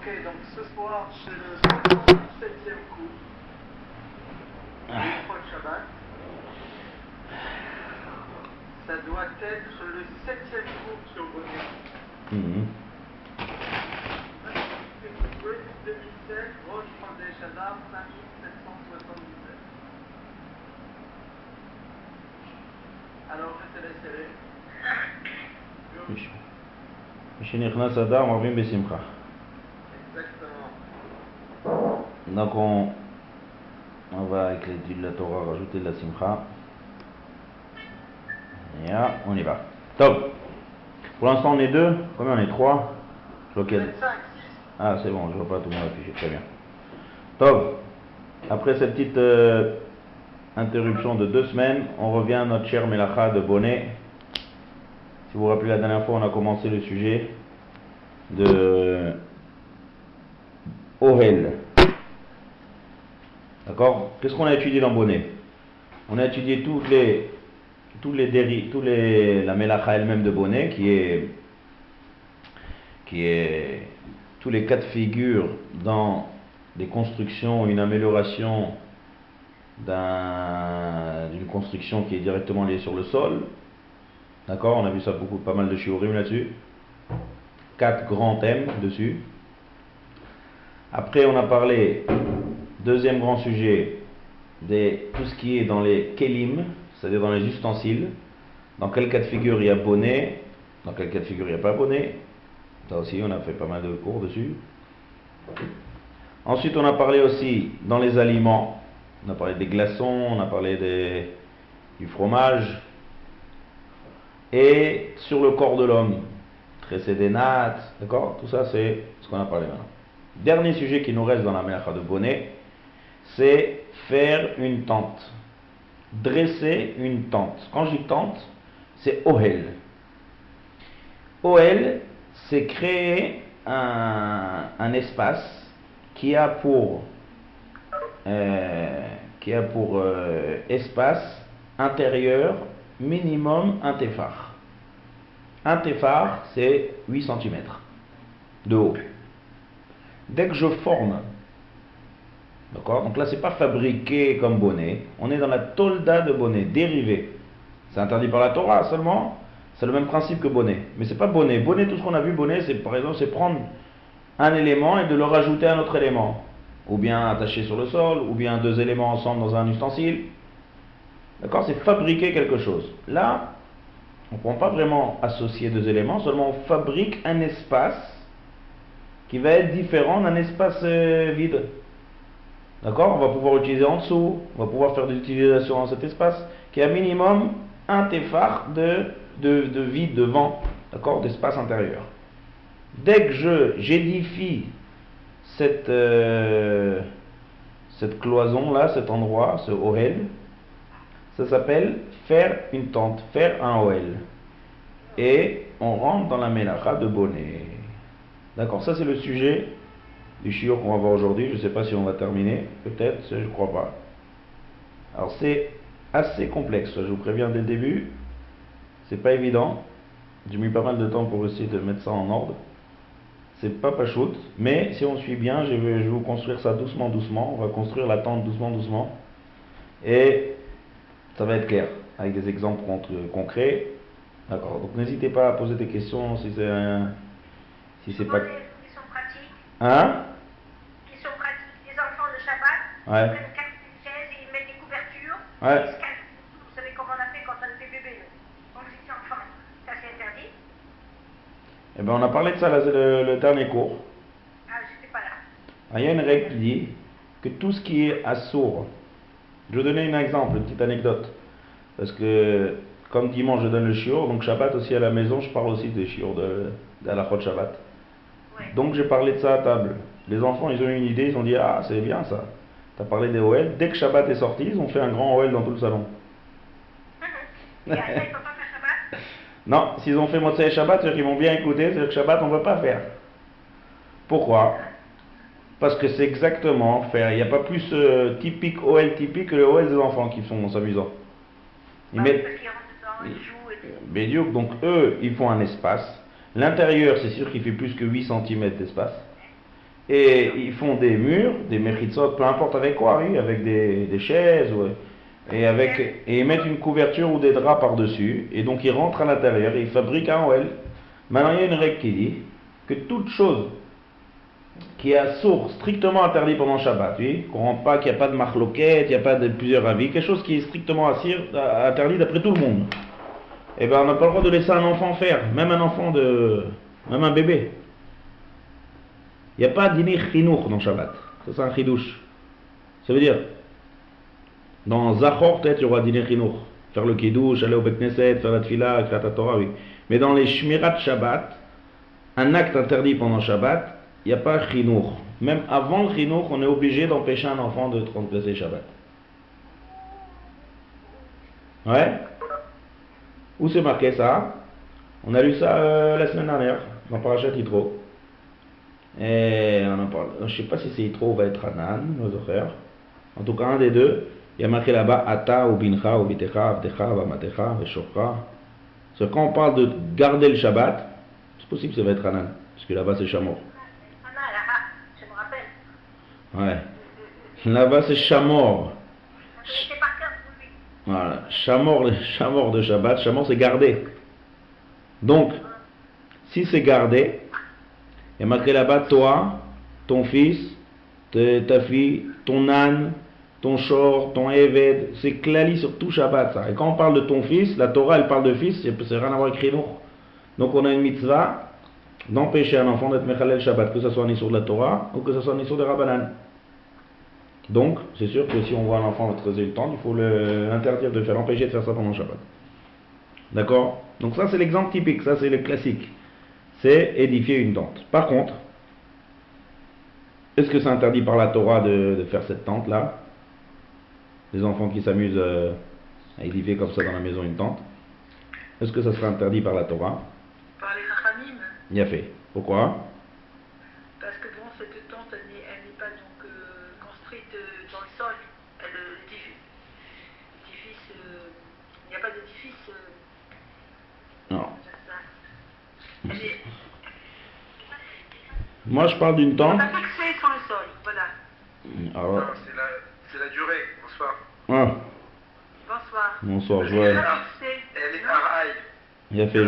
Ok, donc ce soir, c'est le 77e coup. L'Ilchot Shabbat. Ça doit être le 7e cours sur Bonnet. 2007, Rosh Chodesh Adar, 5777. Alors je te laisse aller. Mishnechnas Adar, Marvin Besimcha. Exactement. Donc on va avec l'étude de la Torah rajouter de la Simcha. Et là, on y va. Top. Pour l'instant on est deux. Combien on est? Trois. Je vois qu'il y a... 5, 6. Ah c'est bon, je vois pas tout le monde affiché. Très bien. Top. Après cette petite interruption de 2 semaines, on revient à notre cher Melacha de Bonnet. Si vous vous rappelez, la dernière fois on a commencé le sujet de Ohel. D'accord? Qu'est-ce qu'on a étudié dans Bonnet? On a étudié la Melacha elle-même de Bonnet, qui est tous les cas de figure dans des constructions, une amélioration d'une construction qui est directement liée sur le sol. D'accord? On a vu ça pas mal de shiurim là-dessus. 4 grands thèmes dessus. Après on a parlé, deuxième grand sujet, de tout ce qui est dans les kelim, c'est-à-dire dans les ustensiles. Dans quel cas de figure il y a bonnet, dans quel cas de figure il n'y a pas bonnet. Ça aussi on a fait pas mal de cours dessus. Ensuite on a parlé aussi dans les aliments. On a parlé des glaçons, on a parlé du fromage. Et sur le corps de l'homme, tresser des nattes, d'accord? Tout ça c'est ce qu'on a parlé maintenant. Dernier sujet qui nous reste dans la melacha de bonnet, c'est faire une tente. Dresser une tente. Quand je dis tente, c'est ohel. Ohel, c'est créer un espace qui a pour espace intérieur minimum un téphar. Un téphar, c'est 8 cm de haut. Dès que je forme, d'accord, donc là c'est pas fabriqué comme bonnet, on est dans la tolda de bonnet, dérivé. C'est interdit par la Torah seulement, c'est le même principe que bonnet. Mais c'est pas bonnet. Bonnet, tout ce qu'on a vu, bonnet, c'est par exemple, c'est prendre un élément et de le rajouter à un autre élément. Ou bien attaché sur le sol, ou bien 2 éléments ensemble dans un ustensile. D'accord, c'est fabriquer quelque chose. Là, on ne peut pas vraiment associer 2 éléments, seulement on fabrique un espace qui va être différent d'un espace vide. D'accord? On va pouvoir utiliser en dessous, on va pouvoir faire des utilisations dans cet espace qui a minimum un téphar de vide, de vent, d'accord? D'espace intérieur. Dès que j'édifie cette cloison là, cet endroit, ce ohel, ça s'appelle faire une tente, faire un ohel. Et on rentre dans la melacha de bonnet. D'accord, ça c'est le sujet du shiur qu'on va voir aujourd'hui. Je ne sais pas si on va terminer, peut-être, je ne crois pas. Alors c'est assez complexe, je vous préviens dès le début. C'est pas évident. J'ai mis pas mal de temps pour essayer de mettre ça en ordre. C'est pas pachoute, mais si on suit bien, je vais vous construire ça doucement, doucement. On va construire la tente doucement, doucement. Et ça va être clair, avec des exemples concrets. D'accord, donc n'hésitez pas à poser des questions si c'est pas... Qui sont pratiques. Hein? Qui sont pratiques. Les enfants de Shabbat, Ouais. ils prennent 4 chaises et ils mettent des couvertures. Ouais. Ils se cachent. Vous savez comment on a fait quand on était bébé. Donc si c'est enfant, ça c'est interdit. Eh bien, on a parlé de ça, là, c'est le dernier cours. Ah, j'étais pas là. Ah, il y a une règle qui dit que tout ce qui est assourd, je vais donner un exemple, une petite anecdote. Parce que, comme dimanche, je donne le shiur, donc Shabbat aussi à la maison, je parle aussi des shiur d'Halachot Shabbat. Ouais. Donc j'ai parlé de ça à table. Les enfants, ils ont eu une idée, ils ont dit, ah, c'est bien ça. Tu as parlé des OL. Dès que Shabbat est sorti, ils ont fait un grand OL dans tout le salon. Et après, ils ne peuvent pas faire Shabbat. Non, s'ils ont fait Motsei Shabbat, c'est-à-dire qu'ils m'ont bien écouté, c'est-à-dire que Shabbat, on ne peut pas faire. Pourquoi? Parce que c'est exactement faire. Il n'y a pas plus typique OL typique que le OL des enfants qui sont s'amusant. Ils mettent. Parce qu'ils rentrent dedans, ils jouent et tout. Bédiouk, donc eux, ils font un espace. L'intérieur, c'est sûr qu'il fait plus que 8 cm d'espace. Et ils font des murs, des mechitsot, peu importe avec quoi, oui, avec des chaises, et ils mettent une couverture ou des draps par-dessus, et donc ils rentrent à l'intérieur et ils fabriquent un OL. Maintenant, il y a une règle qui dit que toute chose qui est à sourd, strictement interdit pendant Shabbat, oui, qu'on rentre pas, qu'il n'y a pas de marloquette, il n'y a pas de plusieurs avis, quelque chose qui est strictement interdit d'après tout le monde, eh ben on n'a pas le droit de laisser un enfant faire, même un bébé. Il n'y a pas dîner chinour dans Shabbat. Ça, c'est un chidouche. Ça veut dire, dans Zachor, peut-être, il y aura dîner chinour. Faire le kidouche, aller au Bet Knesset, faire la tfila, écrire la Torah, oui. Mais dans les shmirat Shabbat, un acte interdit pendant Shabbat, il n'y a pas chinour. Même avant le chinour, on est obligé d'empêcher un enfant de transgresser Shabbat. Ouais? Où c'est marqué ça? On a lu ça la semaine dernière, dans Parashat Yitro. Et on en parle. Je ne sais pas si c'est Yitro ou va être Hanan, nos frères. En tout cas, un des deux. Il y a marqué là-bas Ata ou Bincha ou Bitecha, Avdecha, Vamatecha, Veshofra. C'est quand on parle de garder le Shabbat, c'est possible que ça va être Hanan, parce que là-bas c'est Shamor. Je me rappelle. Ouais. Là-bas c'est Shamor. C'est par cœur pour lui. Voilà. Shamor de Shabbat. Shamor c'est garder. Donc, si c'est garder, il y a marqué là-bas toi, ton fils, ta fille, ton âne, ton shor, ton eved, c'est klali sur tout Shabbat ça. Et quand on parle de ton fils, la Torah elle parle de fils, c'est rien à voir avec Chinour. Donc on a une mitzvah d'empêcher un enfant d'être mechalel Shabbat, que ce soit un issur de la Torah ou que ce soit un issur de Rabbanan. Donc c'est sûr que si on voit un enfant creuser le temps, il faut l'interdire de faire, l'empêcher de faire ça pendant Shabbat. D'accord? Donc ça c'est l'exemple typique, ça c'est le classique. C'est édifier une tente. Par contre, est-ce que c'est interdit par la Torah de faire cette tente là? Les enfants qui s'amusent à édifier comme ça dans la maison une tente. Est-ce que ça sera interdit par la Torah? Par les Chachamim. Il a fait. Pourquoi? Parce que bon, cette tente, elle n'est pas donc construite dans le sol. Il n'y a pas d'édifice. Non. Elle est Moi je parle d'une tente. pas fixée sur le sol, voilà. Alors, Non, c'est la durée. Bonsoir. ah, Bonsoir. bonsoir, je Elle est vois. pas fixée. Elle est araï. Il a fait.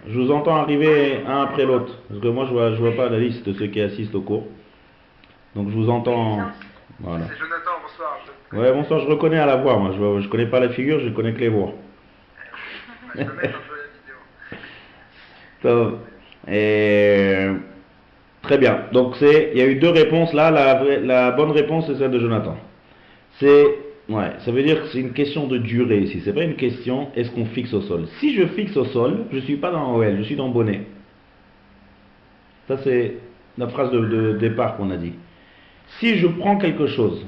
Je vous entends arriver un après l'autre. Parce que moi je vois pas la liste de ceux qui assistent au cours. Donc je vous entends. Voilà. C'est Jonathan, bonsoir. Ouais, bonsoir, je reconnais à la voix, moi. Je connais pas la figure, je connais que les voix. Je peux mettre un peu la vidéo. Donc, et... Très bien. Donc il y a eu deux réponses là. La bonne réponse c'est celle de Jonathan. Ouais, ça veut dire que c'est une question de durée ici. C'est pas une question est-ce qu'on fixe au sol. Si je fixe au sol, je suis pas dans OL, je suis dans bonnet. Ça c'est la phrase de départ qu'on a dit. Si je prends quelque chose,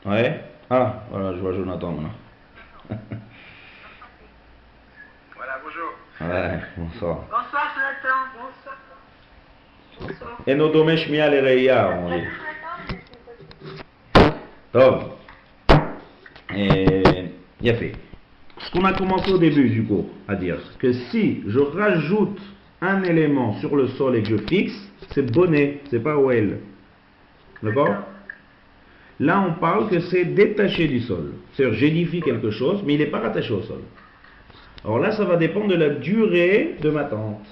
ouais. Ah, voilà, je vois Jonathan maintenant. Voilà, bonjour. Ouais, bonsoir. Bonsoir, Jonathan. Bonsoir. Bonsoir. Enodome Shmiya le Reya, on dit. Donc, il y a fait. Ce qu'on a commencé au début du cours à dire, que si je rajoute un élément sur le sol et que je fixe, c'est bonnet, c'est pas OL. D'accord? Là, on parle que c'est détaché du sol. C'est-à-dire, j'édifie quelque chose, mais il n'est pas rattaché au sol. Alors là, ça va dépendre de la durée de ma tente.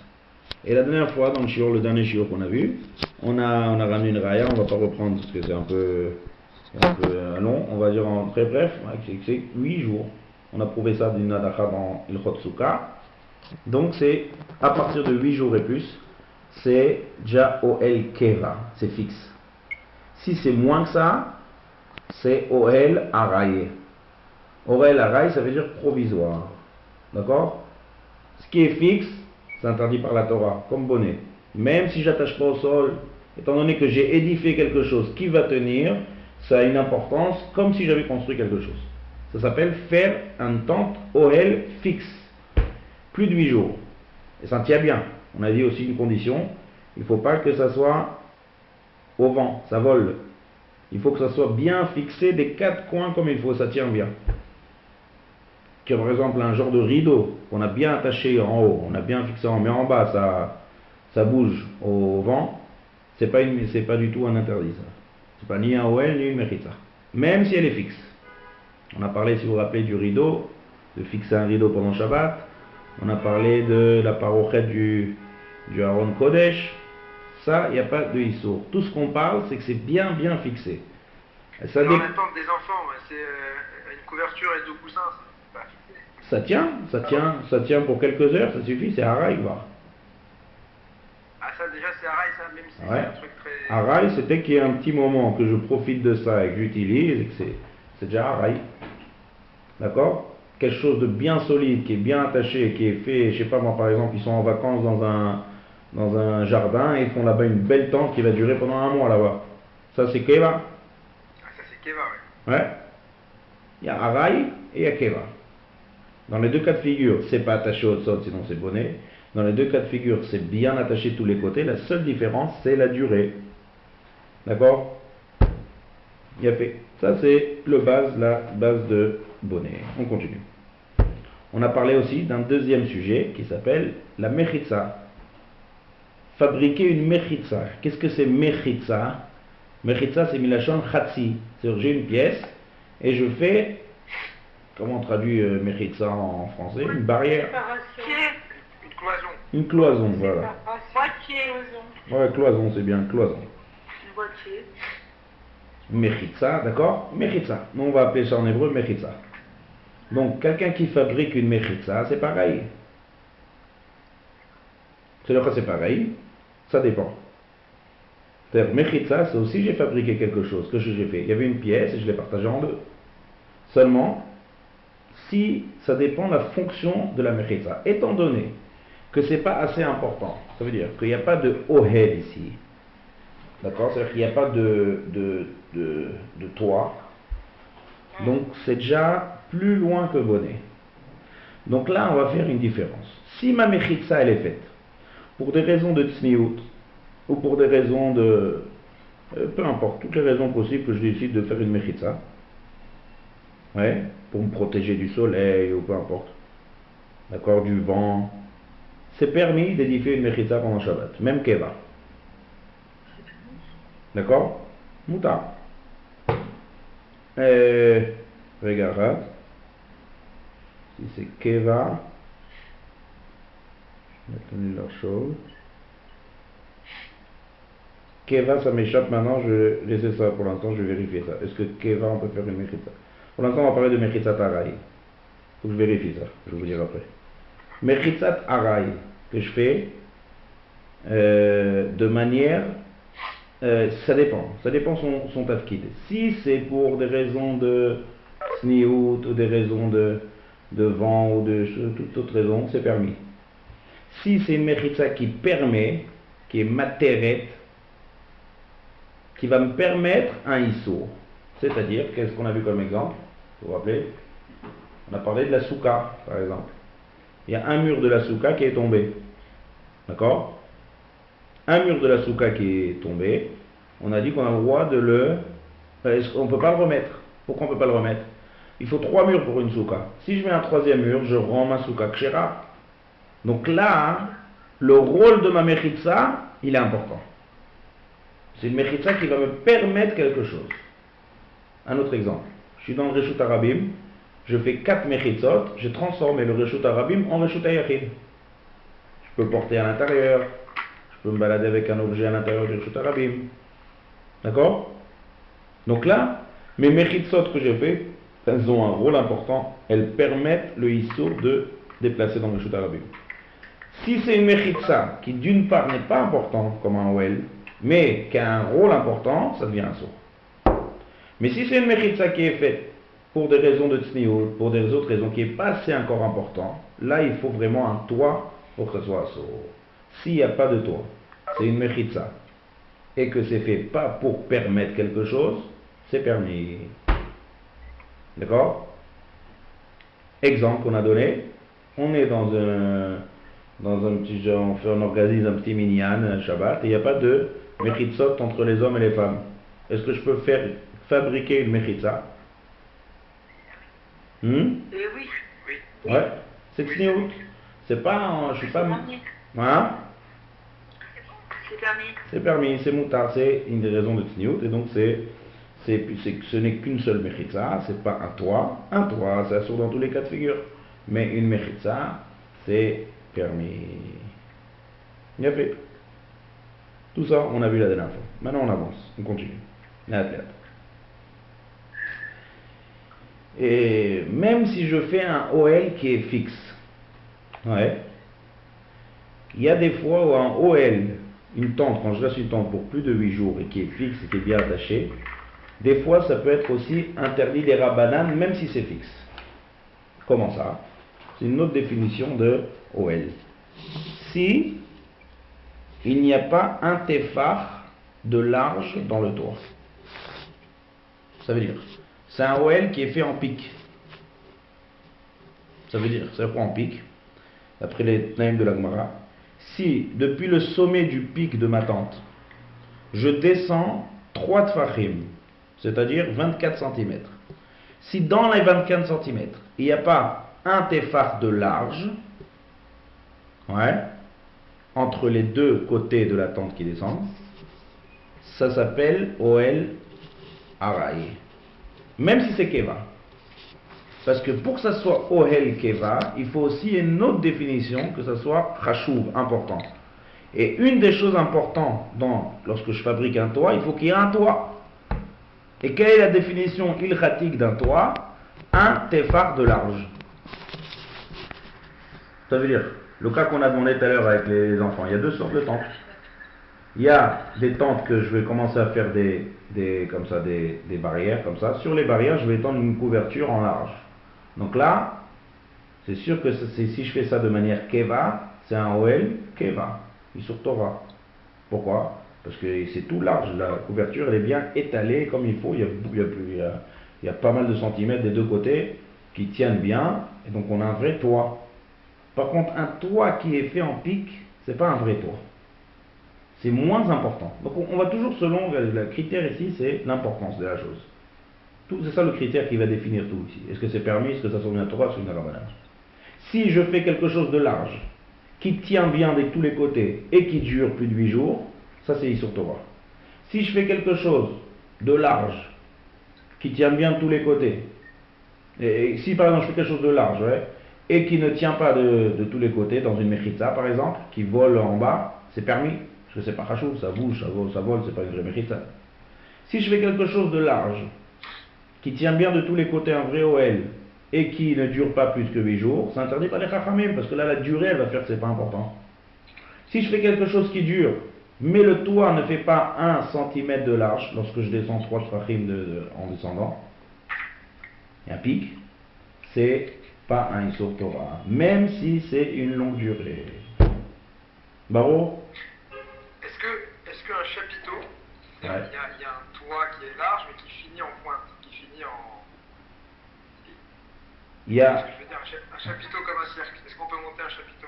Et la dernière fois, dans le dernier shiur qu'on a vu, on a ramené une raya, on ne va pas reprendre parce que c'est un peu long, on va dire en très bref, c'est 8 jours. On a prouvé ça d'une adacha dans Ilchot Souka. Donc c'est à partir de 8 jours et plus, c'est déjà OL Keva, c'est fixe. Si c'est moins que ça, c'est OL Araye. OL Araye, ça veut dire provisoire. D'accord? Ce qui est fixe, c'est interdit par la Torah, comme bonnet. Même si j'attache pas au sol, étant donné que j'ai édifié quelque chose qui va tenir, ça a une importance comme si j'avais construit quelque chose. Ça s'appelle faire un tente OL fixe. Plus de 8 jours. Et ça tient bien. On a dit aussi une condition, il ne faut pas que ça soit au vent, ça vole. Il faut que ça soit bien fixé des 4 coins comme il faut, ça tient bien. Que par exemple un genre de rideau qu'on a bien attaché en haut, on a bien fixé en haut, mais en bas ça bouge au vent, c'est pas du tout un interdit ça. C'est pas ni un OL ni une mechitza. Même si elle est fixe. On a parlé, si vous vous rappelez, du rideau, de fixer un rideau pendant Shabbat. On a parlé de la parochet du Aaron Kodesh. Ça, il n'y a pas de issour. Tout ce qu'on parle, c'est que c'est bien fixé. Et ça Dans l'attente des enfants, ouais, c'est une couverture et deux coussins, c'est pas fixé. ça tient pour quelques heures, ça suffit, c'est haraï, va. Ah ça déjà c'est haraï ça, même si Ouais. c'est un truc très... Haraï, c'est dès qu'il y a un petit moment que je profite de ça et que j'utilise, et que c'est déjà haraï. D'accord? Quelque chose de bien solide, qui est bien attaché, qui est fait, je sais pas moi par exemple, ils sont en vacances dans un jardin et ils font là-bas une belle tente qui va durer pendant un mois là-bas. Ça c'est Keva. Ah ça c'est Keva, ouais. Ouais. Il y a Haraï et il y a Keva. Dans les deux cas de figure, c'est pas attaché au sol, sinon c'est bonnet. Dans les deux cas de figure, c'est bien attaché de tous les côtés. La seule différence, c'est la durée. D'accord? Il y a fait. Ça c'est la base de bonnet. On continue. On a parlé aussi d'un deuxième sujet qui s'appelle la mechitza. Fabriquer une mechitza. Qu'est-ce que c'est mechitza? Mechitza, c'est milachon chatsi. C'est-à-dire j'ai une pièce et je fais, comment on traduit mechitza en français? Une barrière. Une cloison. Une cloison, voilà. Moitié. Ouais, cloison, c'est bien, cloison. Une moitié. Mechitza, d'accord? Mechitza. Nous, on va appeler ça en hébreu mechitza. Donc, quelqu'un qui fabrique une mechitza, c'est pareil. C'est pareil. Ça dépend. C'est-à-dire, mechitza, c'est aussi j'ai fabriqué quelque chose. Que j'ai fait? Il y avait une pièce et je l'ai partagée en deux. Seulement, si ça dépend de la fonction de la mechitza. Étant donné que c'est pas assez important, ça veut dire qu'il n'y a pas de ohel ici. D'accord? C'est-à-dire qu'il n'y a pas de toit. Donc c'est déjà plus loin que bonnet. Donc là, on va faire une différence. Si ma mechitza, elle est faite pour des raisons de tsniout, ou pour des raisons de... peu importe, toutes les raisons possibles que je décide de faire une mechitza, ouais, pour me protéger du soleil, ou peu importe, d'accord, du vent, c'est permis d'édifier une mechitza pendant Shabbat, même Keva. D'accord? Mouta. Regarde. Si c'est Keva. Je vais tenir leur chose. Keva, ça m'échappe maintenant. Je vais laisser ça pour l'instant. Je vais vérifier ça. Est-ce que Keva, on peut faire une mechitza? Pour l'instant, on va parler de mechitza Araï. Faut que je vérifie ça. Je vais vous dire après. Mechitza Araï que je fais de manière... ça dépend son tafkid. Si c'est pour des raisons de sniout ou des raisons de vent ou de toute autre raison, c'est permis. Si c'est une mechitza qui permet, qui est materet, qui va me permettre un issour, c'est-à-dire, qu'est-ce qu'on a vu comme exemple? Vous vous rappelez? On a parlé de la souka, par exemple. Il y a un mur de la souka qui est tombé. D'accord? Un mur de la souka qui est tombé, on a dit qu'on a le droit de le... on ne peut pas le remettre. Pourquoi on ne peut pas le remettre? Il faut 3 murs pour une souka. Si je mets un troisième mur, je rends ma souka kshera. Donc là, le rôle de ma mechitza, il est important. C'est une mechitza qui va me permettre quelque chose. Un autre exemple. Je suis dans le Reshut Arabim, je fais 4 mechitzot, j'ai transformé le Reshut Arabim en Reshut Hayachid. Je peux porter à l'intérieur, je peux me balader avec un objet à l'intérieur du Reshut Arabim. D'accord? Donc là, mes mechitzot que j'ai fait, elles ont un rôle important. Elles permettent le issour de déplacer dans le Reshut Arabim. Si c'est une mechitza qui d'une part n'est pas importante comme un OL, mais qui a un rôle important, ça devient un sourd. Mais si c'est une mechitza qui est faite pour des raisons de tsniout, pour des autres raisons qui n'est pas assez encore important, là il faut vraiment un toit pour que ce soit un sourd. S'il n'y a pas de toit, c'est une mechitza, et que c'est fait pas pour permettre quelque chose, c'est permis. D'accord? Exemple qu'on a donné, on est dans un petit genre, on organise un petit minyan, un Shabbat, et il n'y a pas de mechitzot entre les hommes et les femmes. Est-ce que je peux fabriquer une mechitza? Eh oui. Oui. Ouais, c'est tsniout. C'est pas, je suis pas... Hein? C'est permis. C'est permis, c'est moutar, c'est une des raisons de tsniout, et donc ce n'est qu'une seule mechitza, c'est pas un toit, ça assure dans tous les cas de figure, mais une mechitza, c'est permis. Bien fait. Tout ça, on a vu la dernière fois. Maintenant, on avance, on continue. Et même si je fais un OL qui est fixe, ouais, il y a des fois où un OL, une tente, quand je laisse une tente pour plus de 8 jours et qui est fixe et qui est bien attachée, des fois ça peut être aussi interdit des rabbanan même si c'est fixe. Comment ça? C'est une autre définition de OL. Si il n'y a pas un tefar de large dans le toit. Ça veut dire, c'est un OL qui est fait en pic. Ça veut dire, c'est quoi en pic? D'après les Tnaïm de la Gemara, si depuis le sommet du pic de ma tente, je descends 3 tfachim, c'est-à-dire 24 cm. Si dans les 24 cm, il n'y a pas un tefar de large, ouais, entre les deux côtés de la tente qui descendent, ça s'appelle OL Araï. Même si c'est Keva. Parce que pour que ça soit Ohel Keva, il faut aussi une autre définition, que ça soit Chashuv, important. Et une des choses importantes lorsque je fabrique un toit, il faut qu'il y ait un toit. Et quelle est la définition ilchatique d'un toit? Un tefar de large. Ça veut dire, le cas qu'on a demandé tout à l'heure avec les enfants, il y a deux sortes de tentes. Il y a des tentes que je vais commencer à faire des barrières comme ça. Sur les barrières, je vais étendre une couverture en large. Donc là, c'est sûr que si je fais ça de manière keva, c'est un OL keva, sur Torah. Pourquoi? Parce que c'est tout large, la couverture elle est bien étalée comme il faut, il y a pas mal de centimètres des deux côtés qui tiennent bien, et donc on a un vrai toit. Par contre, un toit qui est fait en pic, c'est pas un vrai toit. C'est moins important. Donc on va toujours selon le critère ici, c'est l'importance de la chose. C'est ça le critère qui va définir tout ici. Est-ce que c'est permis, est-ce que ça sonne un Torah, c'est une rabbanan. Si je fais quelque chose de large, qui tient bien de tous les côtés et qui dure plus de 8 jours, ça c'est sur Torah. Si je fais quelque chose de large, qui tient bien de tous les côtés, et si par exemple je fais quelque chose de large, ouais, et qui ne tient pas de tous les côtés, dans une mechitza par exemple, qui vole en bas, c'est permis, parce que c'est pas chachou, ça bouge, ça vole, c'est pas une vraie mechitza. Si je fais quelque chose de large, qui tient bien de tous les côtés, un vrai OL, et qui ne dure pas plus que 8 jours, c'est interdit par les chachamim, parce que là la durée elle va faire que c'est pas important. Si je fais quelque chose qui dure, mais le toit ne fait pas 1 cm de large, lorsque je descends 3 tfachim en descendant, il y a un pic, c'est pas un Issur Torah, même si c'est une longue durée. Baro? Est-ce qu'un chapiteau, il ouais. y a un toit qui est large, mais qui finit en pointe, qui finit en... Il y a... Ce que je veux dire, un chapiteau comme un cercle. Est-ce qu'on peut monter un chapiteau?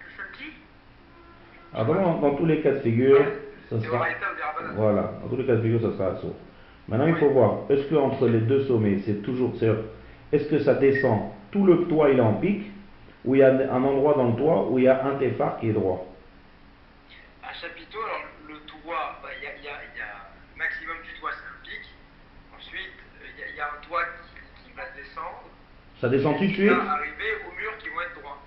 Le samedi? Alors dans tous les cas de figure, ça sera... Voilà, dans tous les cas de figure, ça sera assaut. Maintenant, il faut voir, est-ce qu'entre les deux sommets, est-ce que ça descend, tout le toit il est en pic, ou il y a un endroit dans le toit où il y a un tefar qui est droit? Un chapiteau, alors le toit, il y a le maximum du toit, c'est un pic. Ensuite, il y a un toit qui va descendre. Ça descend tout de suite? Ça va arriver aux murs qui vont être droits.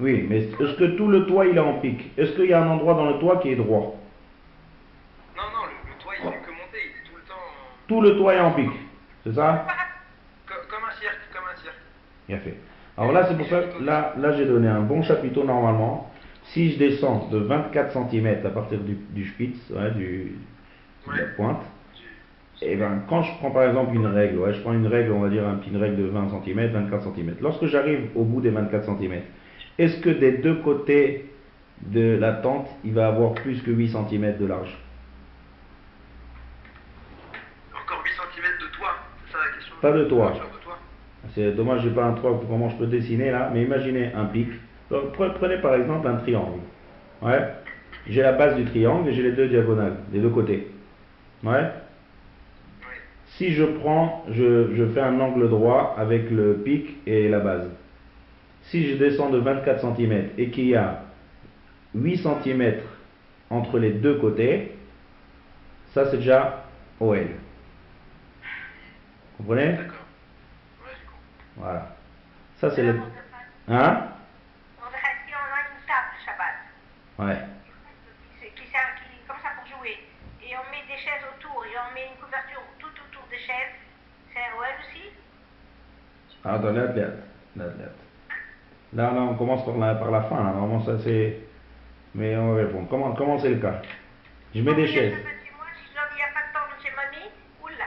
Oui, mais est-ce que tout le toit il est en pic? Est-ce qu'il y a un endroit dans le toit qui est droit? Non, le toit il fait que monter, il est tout le temps... Tout le toit est en pic, c'est ça? Comme un cirque, comme un cirque. Bien fait. Alors là, c'est pour ça que là j'ai donné un bon chapiteau normalement. Si je descends de 24 cm à partir du spitz, ouais, de la pointe, et ben quand je prends par exemple une règle, ouais, je prends une règle, on va dire une règle de 20 cm, 24 cm. Lorsque j'arrive au bout des 24 cm, est-ce que des deux côtés de la tente, il va avoir plus que 8 cm de large? Encore 8 cm de toit, c'est ça la question? Pas de toit. C'est dommage, j'ai pas un toit, comment je peux dessiner là, mais imaginez un pic. Donc, prenez par exemple un triangle. Ouais. J'ai la base du triangle et j'ai les deux diagonales, les deux côtés. Ouais. Si je prends, je fais un angle droit avec le pic et la base. Si je descends de 24 cm et qu'il y a 8 cm entre les deux côtés, ça c'est déjà OL. Vous comprenez? D'accord. Ouais, j'ai compris. Voilà. Ça c'est le... On Hein? dirait si on a une table Shabbat, Ouais. comme ça pour jouer, et on met des chaises autour, et on met une couverture tout autour des chaises, c'est un OL aussi? Ah, attends, là. Là, on commence par la fin. Là. Normalement, ça c'est... Mais on va répondre. Comment c'est le cas? Je mets des chaises. Moi, si je dis il n'y a pas de temps de chez mamie, oula.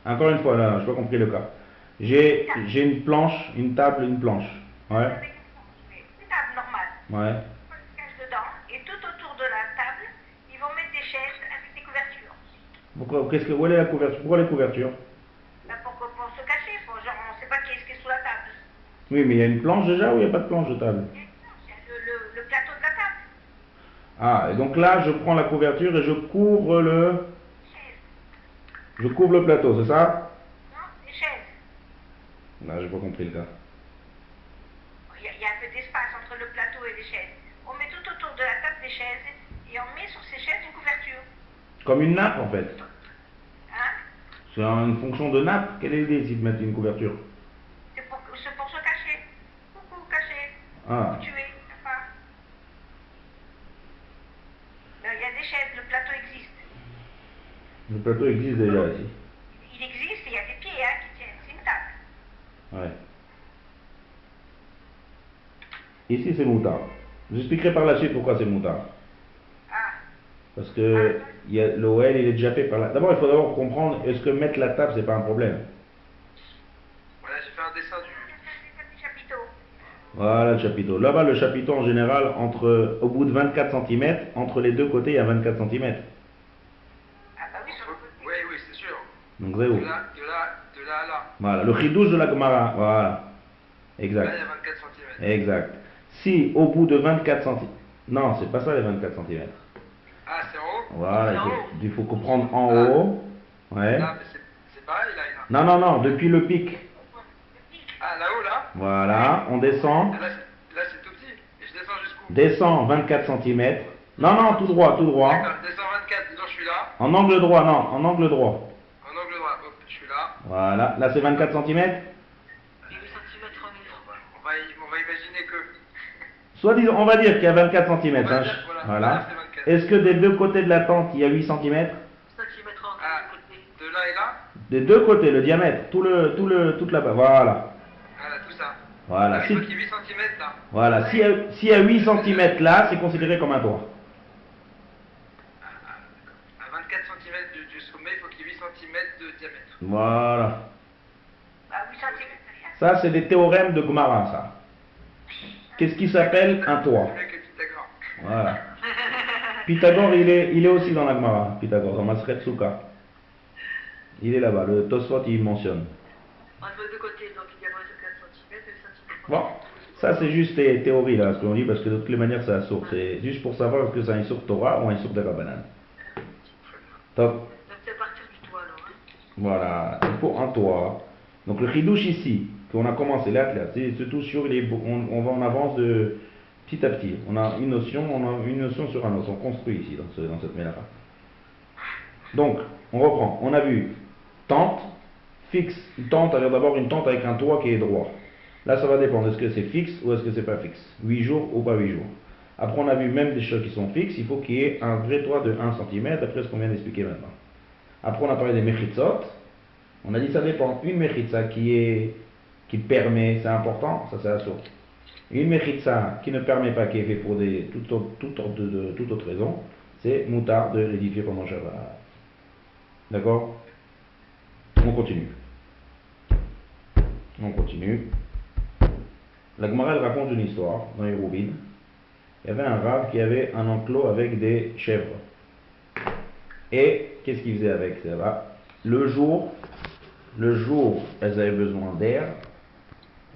Encore une fois, là, je n'ai pas compris le cas. J'ai une planche, une table, une planche. Ouais. Avec une table normale. Ouais. On se cache dedans, et tout autour de la table, ils vont mettre des chaises avec des couvertures. Où est la couverture? Pourquoi les couvertures? Là, pour se cacher, genre, on ne sait pas qui est-ce qui est sous la table. Oui, mais il y a une planche déjà ou il n'y a pas de planche de table? Il y a le plateau de la table. Ah, et donc là, je prends la couverture et je couvre le... Chaises. Je couvre le plateau, c'est ça? Non, des chaises. Là, j'ai pas compris le cas. Il y a un peu d'espace entre le plateau et les chaises. On met tout autour de la table des chaises et on met sur ces chaises une couverture. Comme une nappe, en fait. Hein? C'est une fonction de nappe. Quelle est l'idée ici de mettre une couverture? C'est pour se cacher. Coucou, cacher. Ah. Tuer. Enfin. Il y a des chaises, le plateau existe. Le plateau existe déjà ici. Il existe et il y a des pieds qui tiennent. C'est une table. Ouais. Ici, c'est moutard. J'expliquerai par la suite pourquoi c'est moutard. Ah. Parce que l'OL, il est déjà fait par la... D'abord, il faut d'abord comprendre, est-ce que mettre la table, c'est pas un problème? Voilà, j'ai fait un dessin du... Des chapiteaux. Voilà le chapiteau. Là-bas, le chapiteau, en général, au bout de 24 cm, entre les deux côtés, il y a 24 cm. Ah bah oui, sur le côté. Oui, oui, c'est sûr. Donc, zéro. De là à là. Voilà, le chidouche de la Gemara. Voilà. Là, Exact. il y a 24 cm. Exact. Si au bout de 24 cm... Non, c'est pas ça les 24 cm. Ah, c'est en haut? Voilà, C'est en haut. il faut comprendre en Ah. haut. Ouais. Ah, mais c'est pareil, là. Non, depuis le pic. Ah, là-haut, là? Voilà, on descend. Ah, là, c'est tout petit. Et je descends jusqu'où? Descend 24 cm. Non, tout droit. D'accord, je descends 24, disons, je suis là. En angle droit, non, en angle droit. En angle droit, hop, je suis là. Voilà, là c'est 24 cm. Et 8 cm en est. On va imaginer que... Soit disons, on va dire qu'il y a 24 cm. On va dire, voilà, c'est 24. Est-ce que des deux côtés de la tente, il y a 8 cm? 5 cm en Ah, côté. de là et là? Des deux côtés, le diamètre, toute là-bas. Voilà. Ah, là, tout ça. Voilà. Ah, il faut qu'il y ait 8 cm, là. Voilà. S'il y a 8 cm là, c'est considéré comme un toit. À 24 cm du sommet, il faut qu'il y ait 8 cm de diamètre. Voilà. Bah 8 cm, c'est rien. Ça, c'est des théorèmes de Gemara, ça. Qu'est-ce qui s'appelle un toit? C'est mieux que Pythagore. Voilà. Pythagore, il est aussi dans la Gemara, Pythagore, dans Maseret Souka. Il est là-bas, le Tosfot, il mentionne. Entre les deux côtés, donc il y a 24 cm et 5 cm. Bon, ça c'est juste des théories là, ce qu'on dit, parce que de toutes les manières c'est un sourd. C'est juste pour savoir est-ce que c'est un sourd Torah ou un sourd d'Arabanan. Top. Donc c'est à partir du toit alors. Hein. Voilà, il faut un toit. Donc le chidouche ici, qu'on a commencé là, c'est surtout sur les... on avance de petit à petit. On a une notion sur un autre. On construit ici, dans cette mélara. Donc, on reprend. On a vu tente, fixe. Une tente, alors d'abord une tente avec un toit qui est droit. Là, ça va dépendre. Est-ce que c'est fixe ou est-ce que c'est pas fixe? 8 jours ou pas 8 jours. Après, on a vu même des choses qui sont fixes. Il faut qu'il y ait un vrai toit de 1 cm, après ce qu'on vient d'expliquer maintenant. Après, on a parlé des mechitzot. On a dit ça dépend. Une mechitza qui permet, c'est important, ça c'est la source. Une mechitza qui ne permet pas, qui est fait pour toute autre raison, c'est moutard de l'édifier pendant Shabbat. D'accord? On continue. La Gemara elle raconte une histoire dans les Roubines. Il y avait un rave qui avait un enclos avec des chèvres. Et qu'est-ce qu'il faisait avec ça? Le jour, elles avaient besoin d'air.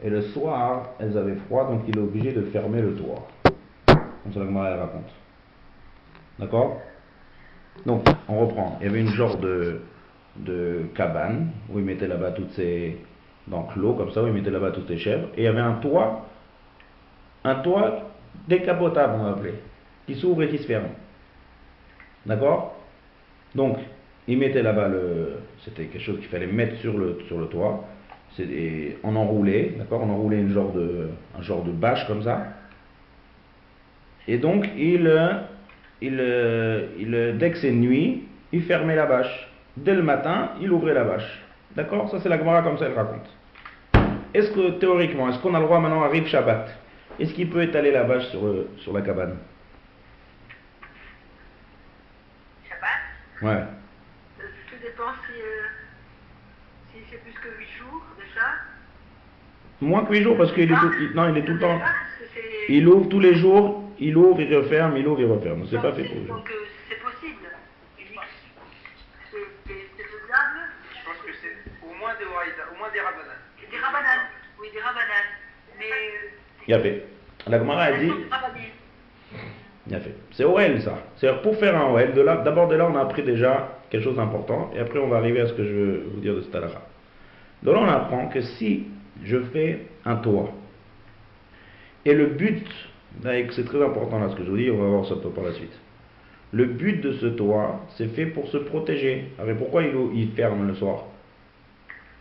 Et le soir, elles avaient froid, donc il est obligé de fermer le toit. Comme ça la Gemara elle raconte. D'accord? Donc, on reprend. Il y avait une genre de cabane où il mettait là-bas toutes ses... d'enclos, comme ça, où il mettait là-bas toutes ses chèvres. Et il y avait un toit décapotable, on va appeler, qui s'ouvre et qui se ferme. D'accord? Donc, il mettait là-bas c'était quelque chose qu'il fallait mettre sur le toit. On enroulait, d'accord? On enroulait un genre de bâche comme ça. Et donc, dès que c'est nuit, il fermait la bâche. Dès le matin, il ouvrait la bâche. D'accord? Ça, c'est la Gemara comme ça, elle raconte. Est-ce que, théoriquement, est-ce qu'on a le droit maintenant, arrive Shabbat, est-ce qu'il peut étaler la bâche sur la cabane? Shabbat? Ouais. Tout dépend si c'est plus que 8 jours déjà. Moins que 8 jours parce qu'il est tout, non, il est tout le temps. Parce que c'est- Il ouvre tous les jours, il ouvre, il referme, il ouvre, il referme. C'est pas fait tous les jours. Donc c'est possible. Il dit que c'est faisable. Je pense que c'est au moins des Horaïda, au moins des Rabbanan. Des rabananes. Oui, des rabananes. Mais. Il a fait. La Gemara a dit. Il a fait. C'est Oel ça. C'est-à-dire pour faire un Oel, d'abord de là on a appris déjà quelque chose d'important, et après on va arriver à ce que je veux vous dire de cette halakha. De là on apprend que si je fais un toit, et le but, c'est très important là ce que je vous dis, on va voir ça par la suite. Le but de ce toit, c'est fait pour se protéger. Alors pourquoi il ferme le soir?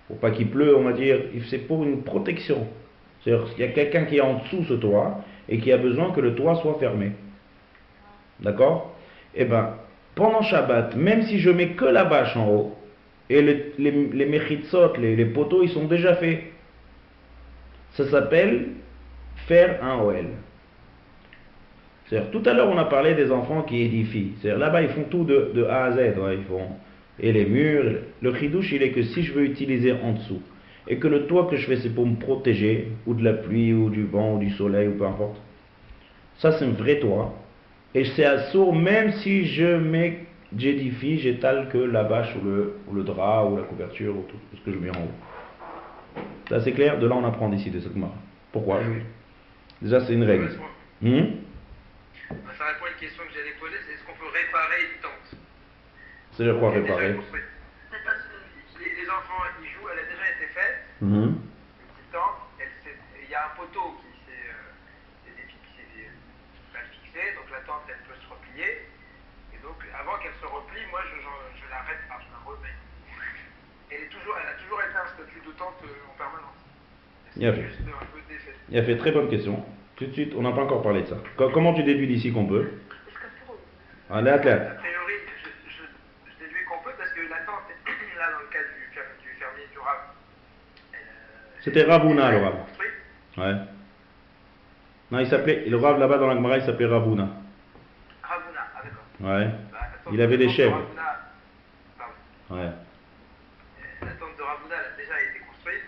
Pour pas qu'il pleuve, on va dire, c'est pour une protection. C'est-à-dire qu'il y a quelqu'un qui est en dessous ce toit, et qui a besoin que le toit soit fermé. D'accord? Eh bien, pendant Shabbat, même si je mets que la bâche en haut, et les mechitzot, les poteaux, ils sont déjà faits. Ça s'appelle faire un Oel. C'est-à-dire, tout à l'heure, on a parlé des enfants qui édifient. C'est-à-dire, là-bas, ils font tout de A à Z. Ouais, ils font, et les murs. Le chidouche, il est que si je veux utiliser en dessous, et que le toit que je fais, c'est pour me protéger, ou de la pluie, ou du vent, ou du soleil, ou peu importe. Ça, c'est un vrai toit. Et c'est assourd, même si j'édifie, j'étale que la bâche ou le drap ou la couverture ou tout ce que je mets en haut. Ça c'est clair, de là on apprend d'ici de cette Gemara. Pourquoi? Déjà c'est une règle. Ça répond à une question que j'allais poser, c'est est-ce qu'on peut réparer une tente? C'est je crois Elle est déjà réparer. construite. Les enfants y jouent, elle a déjà été faite. Mhm. Une petite tente, il y a un poteau qui s'est mal fixé, donc la tente elle peut se replier. Et donc avant qu'elle se replie, moi je la répare, je la remets. Elle a toujours été un statut de tente en permanence. Bien C'est fait. juste un peu défait. Il a fait très bonne question. Tout de suite, on n'a pas encore parlé de ça. Comment tu déduis d'ici qu'on peut? Allez, A athlète. priori, je déduis qu'on peut parce que la tente, là dans le cas du fermier du Rav, C'était Ravuna, le Rav. construite. Ouais. Non, le Rav là-bas dans la Gemara, il s'appelait Ravuna. Ravuna, ah d'accord. Ouais. Bah, la tente Il avait des de chèvres. Ravuna, pardon. Ouais. La tente de Ravuna elle a déjà été construite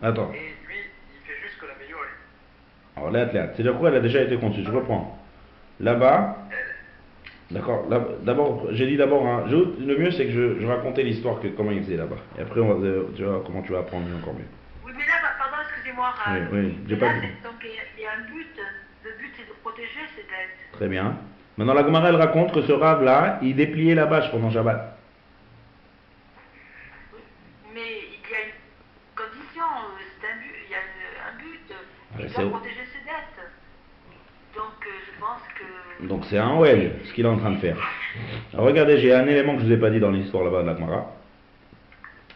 Attends. et lui, il fait juste que l'améliorer. Alors l'athlète, c'est-à-dire quoi elle a déjà été conçue? Je reprends. Là-bas, d'accord. D'abord, j'ai dit d'abord, hein, le mieux c'est que je racontais l'histoire comment il faisait là-bas. Et après, tu vois comment tu vas apprendre encore mieux. Oui, mais là, pardon, excusez-moi. Oui, j'ai pas dit. Donc il y a un but. Le but, c'est de protéger ces dettes. Très bien. Maintenant, la Gemara, elle raconte que ce Rav-là, il dépliait la bâche pendant Shabbat. Mais il y a une condition, c'est un but, il y a un but. Il Ouais, doit protéger ses dettes. Donc je pense que. Donc c'est un Oel, ce qu'il est en train de faire. Alors regardez, j'ai un élément que je ne vous ai pas dit dans l'histoire là-bas de la Gemara.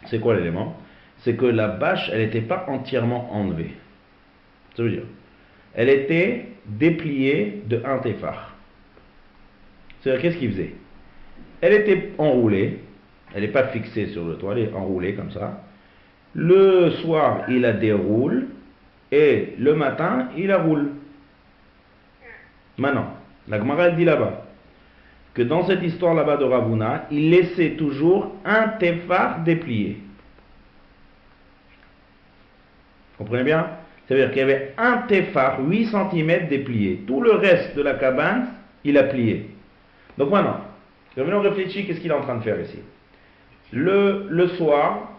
C'est quoi l'élément? C'est que la bâche, elle n'était pas entièrement enlevée. Ça veut dire, elle était dépliée de un téphar. C'est-à-dire, qu'est-ce qu'il faisait? Elle était enroulée, elle n'est pas fixée sur le toit, elle est enroulée comme ça. Le soir, il la déroule, et le matin, il la roule. Maintenant, la Gemara elle dit là-bas que dans cette histoire là-bas de Ravuna, il laissait toujours un téphar déplié. Vous comprenez bien? C'est-à-dire qu'il y avait un téphar, 8 cm déplié. Tout le reste de la cabane, il a plié. Donc maintenant, revenons réfléchir, qu'est-ce qu'il est en train de faire ici? Le soir,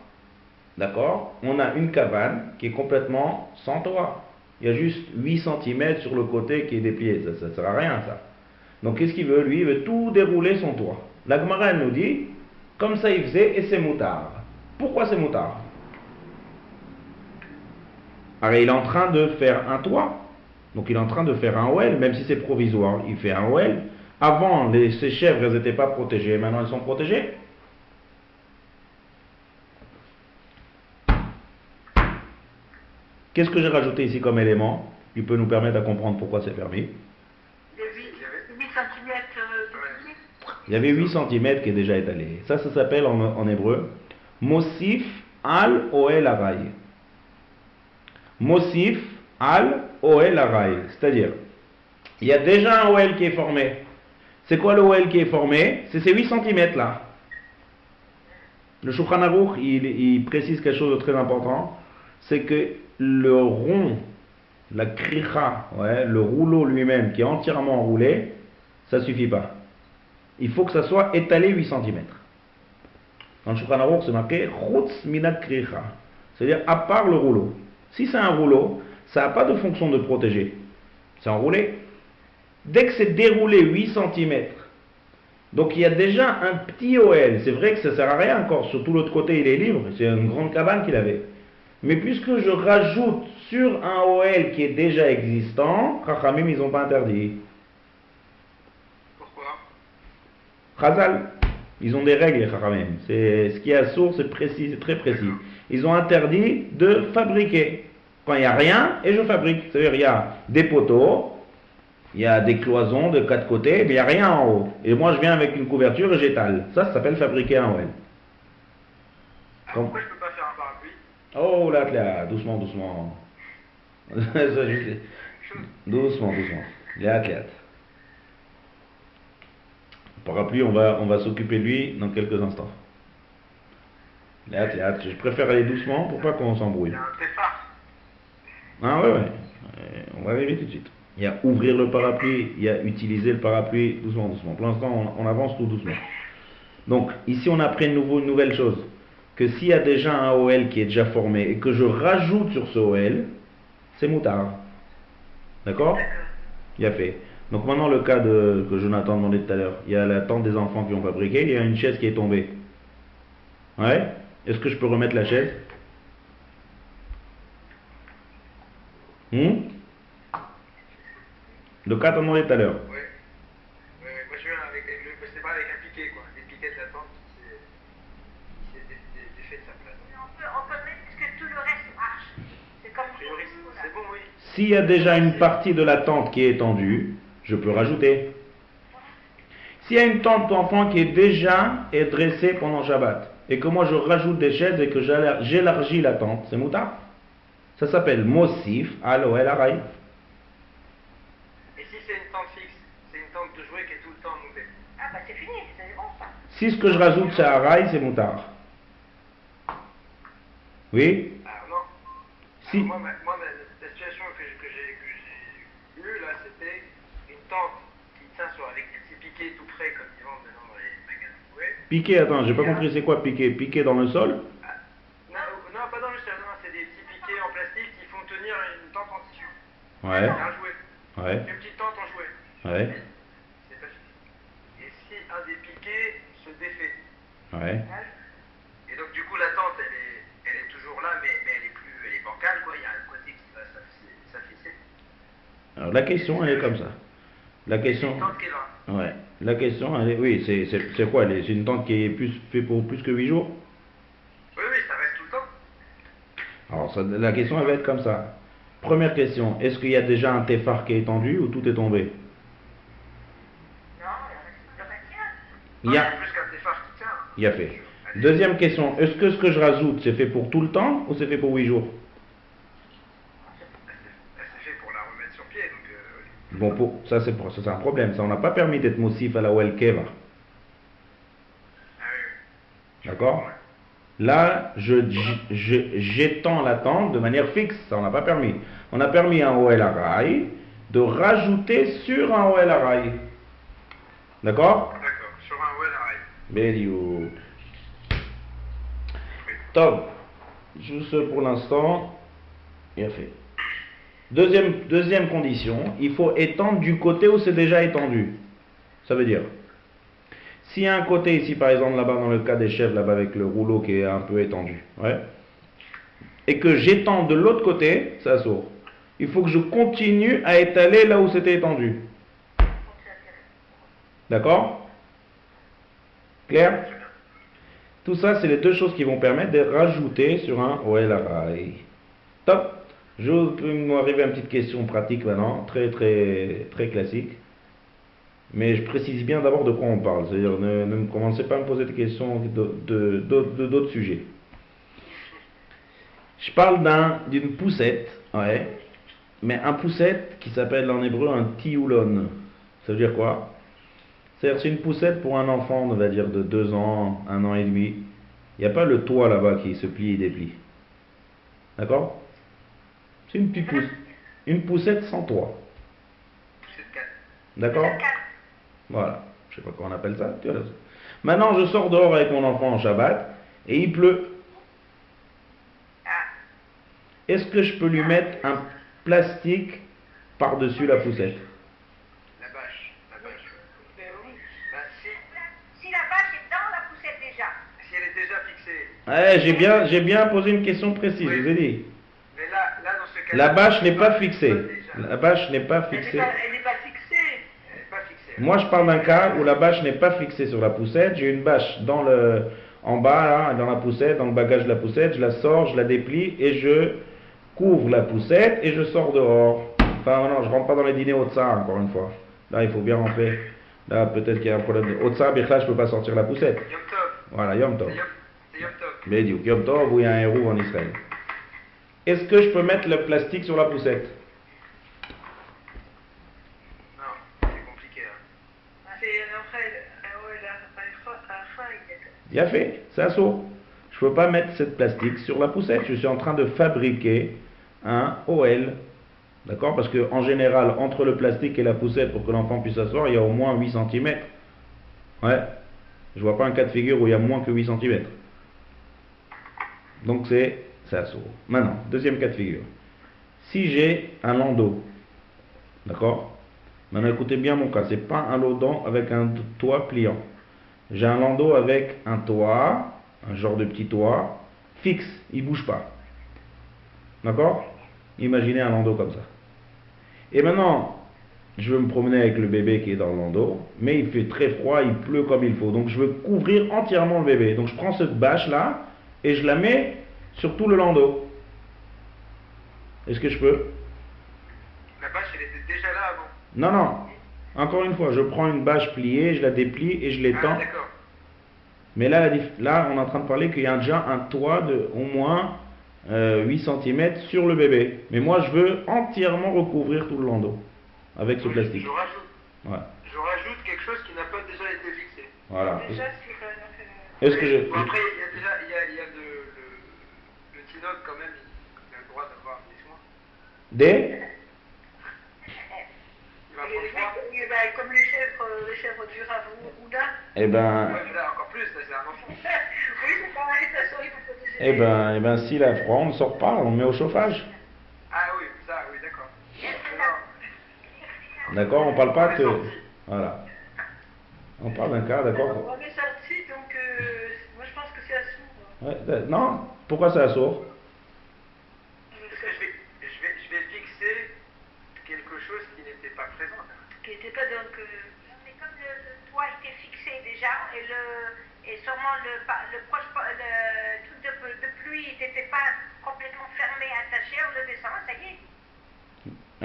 d'accord, on a une cabane qui est complètement sans toit. Il y a juste 8 cm sur le côté qui est déplié. Ça ne sert à rien, ça. Donc, qu'est-ce qu'il veut? Lui, il veut tout dérouler son toit. La Gemara, elle nous dit, comme ça il faisait, et c'est moutard. Pourquoi c'est moutard? Alors, il est en train de faire un toit. Donc, il est en train de faire un Oel, même si c'est provisoire. Il fait un Oel. Avant, ces chèvres, elles n'étaient pas protégées. Maintenant, elles sont protégées. Qu'est-ce que j'ai rajouté ici comme élément qui peut nous permettre de comprendre pourquoi c'est permis? Les 8 cm de pied. Il y avait 8 cm qui est déjà étalé. Ça s'appelle en hébreu Mosif al Oel Aray. Mosif al Oel Aray. C'est-à-dire, il y a déjà un Oel qui est formé. C'est quoi le Oel qui est formé? C'est ces 8 cm là. Le Shulchan Aruch, il précise quelque chose de très important. C'est que le rond, la kricha, ouais, le rouleau lui-même qui est entièrement enroulé, ça ne suffit pas. Il faut que ça soit étalé 8 cm. Dans le Shulchan Aruch, c'est marqué Chutz minat kricha. C'est-à-dire à part le rouleau. Si c'est un rouleau, ça n'a pas de fonction de protéger. C'est enroulé. Dès que c'est déroulé 8 cm, donc il y a déjà un petit OL. C'est vrai que ça ne sert à rien encore. Surtout l'autre côté, il est libre. C'est une grande cabane qu'il avait. Mais puisque je rajoute sur un OL qui est déjà existant, Chachamim, ils n'ont pas interdit. Pourquoi? Chazal, ils ont des règles, Chachamim. Ce qui est à source, c'est précis, c'est très précis. Ils ont interdit de fabriquer. Quand il n'y a rien, et je fabrique. C'est-à-dire, il y a des poteaux, il y a des cloisons de 4 côtés, mais il n'y a rien en haut. Et moi, je viens avec une couverture et j'étale. Ça s'appelle fabriquer un OL. Alors pourquoi je peux pas faire un parapluie? Oh là, doucement, doucement. Doucement, doucement. Là. Parapluie, on va s'occuper de lui dans quelques instants. Là. Je préfère aller doucement pour pas qu'on s'embrouille. Il y a un téphar. Ah ouais. On va arriver tout de suite. Il y a ouvrir le parapluie, il y a utiliser le parapluie doucement, doucement. Pour l'instant, on avance tout doucement. Donc, ici, on apprend une nouvelle chose. Que s'il y a déjà un OL qui est déjà formé et que je rajoute sur ce OL, c'est moutard. D'accord? Il y a fait. Donc maintenant le cas que Jonathan demandait tout à l'heure, il y a la tente des enfants qui ont fabriqué, il y a une chaise qui est tombée. Ouais? Est-ce que je peux remettre la chaise? Le cas t'en demandait tout à l'heure. Oui. Moi je viens avec c'est pas avec un piquet quoi. Des piquets de la tente qui s'est défait de sa place. On peut mettre parce que tout le reste marche. C'est comme C'est bon, oui. S'il y a déjà une partie de la tente qui est étendue, je peux rajouter. S'il y a une tente d'enfant qui est déjà dressée pendant Shabbat, et que moi je rajoute des chaises et que j'élargis la tente, c'est moutard. Ça s'appelle Mosif al Oel Aray. Et si c'est une tente fixe, c'est une tente de jouet qui est tout le temps montée. Ah bah c'est fini, c'est bon ça. Si ce que je rajoute c'est Aray, c'est moutard. Oui? Ah non. Si. Alors, la situation que j'ai eue là, c'était une tente qui tient avec des petits piquets tout près comme ils vendent maintenant dans les magasins de jouets. Piqué, attends, j'ai pas compris c'est quoi piqué? Piqué dans le sol? Non, pas dans le sol, non, c'est des petits piquets en plastique qui font tenir une tente en tissu. Ouais. Un jouet. Ouais. Une petite tente en jouet. Ouais. C'est pas fixe. Et si un des piquets se défait, Ouais. et donc du coup la tente elle est toujours là, mais elle est bancale quoi, il y a un côté qui va s'afficher. Alors la question elle est comme ça. La question. C'est une tente qui est là. Ouais. La question elle est. Oui, c'est quoi? C'est une tente qui est fait pour plus que 8 jours? Oui, ça reste tout le temps. Alors la question elle va être comme ça. Première question, est-ce qu'il y a déjà un téphar qui est étendu ou tout est tombé? Non, le reste tient. Il y a. Plus qu'un téphar qui tient. Il y a fait. Deuxième question, est-ce que ce que je rajoute c'est fait pour tout le temps ou c'est fait pour 8 jours? C'est fait pour la remettre sur pied, donc Bon, ça c'est un problème. Ça on n'a pas permis d'être moussif à la Oel Keva. Ah oui. D'accord? Là, j'étends la tente de manière fixe. Ça on n'a pas permis. On a permis un Oel Aray de rajouter sur un Oel Aray. D'accord? D'accord, sur un well arrêt. Béliou. Top. Juste pour l'instant, il a fait. Deuxième condition, il faut étendre du côté où c'est déjà étendu. Ça veut dire, s'il y a un côté ici, par exemple, là-bas, dans le cas des chèvres, là-bas, avec le rouleau qui est un peu étendu, ouais, et que j'étends de l'autre côté, ça s'ouvre. Il faut que je continue à étaler là où c'était étendu. D'accord? Clair? Tout ça, c'est les deux choses qui vont permettre de rajouter sur un OL array. Top! Je vais m'arriver à une petite question pratique maintenant, très classique. Mais je précise bien d'abord de quoi on parle. C'est-à-dire, ne commencez pas à me poser des questions d'autres sujets. Je parle d'une poussette, ouais, mais un poussette qui s'appelle en hébreu un tioulon. Ça veut dire quoi? C'est-à-dire, c'est une poussette pour un enfant, on va dire, de 2 ans, 1 an et demi. Il n'y a pas le toit là-bas qui se plie et déplie. D'accord? C'est une petite poussette. Une poussette sans toit. Poussette 4. D'accord? Voilà. Je sais pas comment on appelle ça. Maintenant, je sors dehors avec mon enfant en Shabbat et il pleut. Est-ce que je peux lui mettre un plastique par-dessus la poussette? La bâche. Ben oui. Bah, Si la bâche est dans la poussette déjà. si elle est déjà fixée. Ouais, j'ai bien posé une question précise, je vous ai dit. Mais là dans ce cas. La bâche n'est pas fixée. La bâche n'est pas fixée. Elle n'est pas fixée. Elle n'est pas fixée. Moi, je parle d'un cas où la bâche n'est pas fixée sur la poussette. J'ai une bâche en bas, là, dans la poussette, dans le bagage de la poussette. Je la sors, je la déplie et je couvre la poussette et je sors dehors. Enfin, non, je rentre pas dans les dîners Otsa, encore une fois. Là, il faut bien rentrer. Là, peut-être qu'il y a un problème. Otsa, mais là, je peux pas sortir la poussette. Yom Tov. Voilà, Yom Tov. C'est Yom Tov. Bédiouk, Yom Tov, où il y a un héros en Israël. Est-ce que je peux mettre le plastique sur la poussette? Non, c'est compliqué. Hein. C'est un OL array. Bien fait, c'est un saut. Je ne peux pas mettre cette plastique sur la poussette. Je suis en train de fabriquer un OL. D'accord? Parce qu'en général, entre le plastique et la poussette, pour que l'enfant puisse s'asseoir, il y a au moins 8 cm. Ouais. Je vois pas un cas de figure où il y a moins que 8 cm. Donc c'est un saut. Maintenant, deuxième cas de figure. Si j'ai un landau, d'accord? Maintenant écoutez bien mon cas, c'est pas un landau avec un toit pliant. J'ai un landau avec un toit, un genre de petit toit, fixe, il bouge pas. D'accord? Imaginez un landau comme ça. Et maintenant, je veux me promener avec le bébé qui est dans le landau, mais il fait très froid, il pleut comme il faut. Donc je veux couvrir entièrement le bébé. Donc je prends cette bâche là et je la mets sur tout le landau. Est-ce que je peux? La bâche, elle était déjà là avant. Non, non. Encore une fois, je prends une bâche pliée, je la déplie et je l'étends. Ah, d'accord. Mais là, on est en train de parler qu'il y a déjà un toit de au moins 8 cm sur le bébé. Mais moi, je veux entièrement recouvrir tout le landau avec ce Donc, plastique. Je rajoute quelque chose qui n'a pas déjà été fixé. Voilà. Déjà, Est-ce que je... Bon, après, il y a le Tinoc quand même, il a le droit d'avoir des soins. Des... Il va prendre soin. comme les chèvres du Rav Houda. Eh ben... Ouais, mais là, encore plus, là, c'est un enfant. Oui, c'est pareil, de toute façon, il faut protéger. Eh ben, s'il a froid, on ne sort pas, on le met au chauffage. Ah oui, ça, oui, d'accord. D'accord, on parle pas que... Voilà. On parle d'un cas, d'accord? On est sorti, donc moi je pense que c'est à sourd. Ouais, non, pourquoi c'est à sourd? Parce que je vais fixer quelque chose qui n'était pas présent. Qui n'était pas donc. Mais comme le toit était fixé déjà et sûrement le truc de pluie n'était pas complètement fermé, attaché, on le descend, ça y est.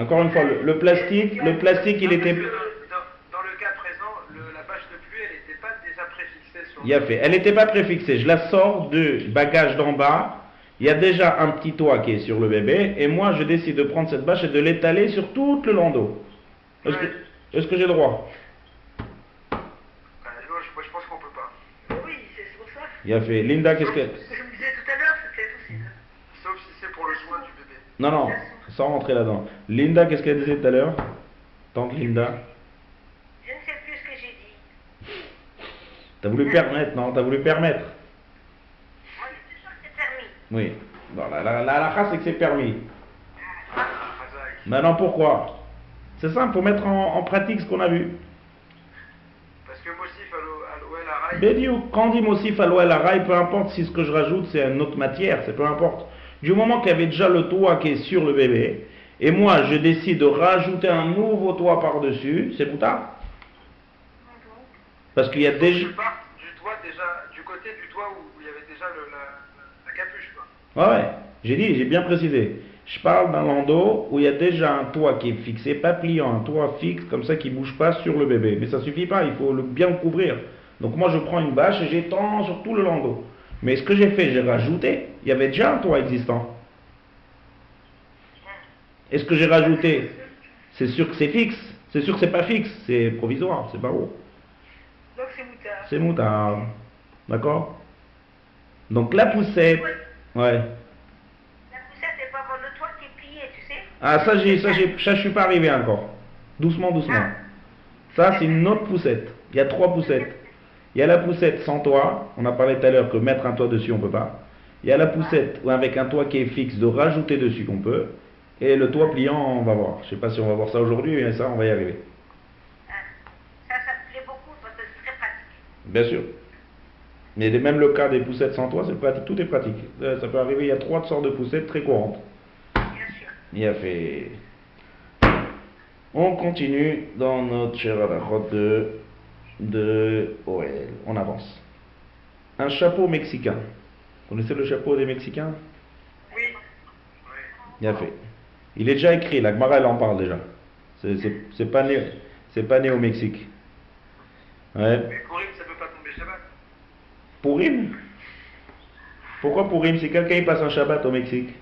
Encore une fois, le plastique, il était... Dans le cas présent, la bâche de pluie, elle n'était pas déjà préfixée sur... Il a fait. Elle n'était pas préfixée. Je la sors du bagage d'en bas. Il y a déjà un petit toit qui est sur le bébé. Et moi, je décide de prendre cette bâche et de l'étaler sur tout le landau. Est-ce que j'ai droit? Moi, je pense qu'on peut pas. Oui, c'est pour ça. Il a fait. Linda, qu'est-ce que... Ce que je me disais tout à l'heure, c'était possible. Sauf si c'est pour le soin du bébé. Non, non, sans rentrer là-dedans. Linda, qu'est-ce qu'elle disait tout à l'heure? Tante Linda. Je ne sais plus ce que j'ai dit. T'as voulu permettre, non? T'as voulu permettre. Moi, je suis sûr que c'est permis. Oui. Bon, la race, c'est que c'est permis. Mazaï. Maintenant, pourquoi? C'est simple, faut mettre en pratique ce qu'on a vu. Parce que Mossif à l'OL Araï, Bédiou, quand on dit Mossif à l'Oel Araï, peu importe si ce que je rajoute c'est une autre matière, c'est peu importe. Du moment qu'il y avait déjà le toit qui est sur le bébé, et moi je décide de rajouter un nouveau toit par-dessus, c'est boutard. Parce qu'il y a Donc, déjà... tu pars du toit déjà, du côté du toit où il y avait déjà la capuche, quoi. Ouais, ouais, j'ai bien précisé. Je parle d'un landau où il y a déjà un toit qui est fixé, pas pliant, un toit fixe comme ça qui bouge pas sur le bébé. Mais ça suffit pas, il faut bien le couvrir. Donc moi je prends une bâche et j'étends sur tout le landau. Mais ce que j'ai fait, j'ai rajouté, il y avait déjà un toit existant. Et ce que j'ai rajouté, c'est sûr que c'est fixe, c'est sûr que c'est pas fixe, c'est provisoire, c'est pas haut. Donc c'est moutarde. C'est moutarde. D'accord? Donc la poussette, ouais. La poussette est pas pour le toit qui est plié, tu sais. Ah, ça, je suis pas arrivé encore. Doucement, doucement. Ça, c'est une autre poussette. Il y a 3 poussettes. Il y a la poussette sans toit. On a parlé tout à l'heure que mettre un toit dessus, on peut pas. Il y a la poussette avec un toit qui est fixe, de rajouter dessus qu'on peut. Et le toit pliant, on va voir. Je sais pas si on va voir ça aujourd'hui, mais ça, on va y arriver. Ça te plaît beaucoup parce que c'est très pratique. Bien sûr. Mais même le cas des poussettes sans toit, c'est pratique. Tout est pratique. Ça peut arriver. Il y a 3 sortes de poussettes très courantes. Bien sûr. Il a fait. On continue dans notre cher halachot de Oel. On avance. Un chapeau mexicain. Vous connaissez le chapeau des Mexicains? Oui. Il a fait. Il est déjà écrit, la Gemara elle en parle déjà. C'est pas né au Mexique. Ouais. Mais Purim, ça peut pas tomber Shabbat. Purim? Pourquoi Purim? Si quelqu'un il passe un Shabbat au Mexique.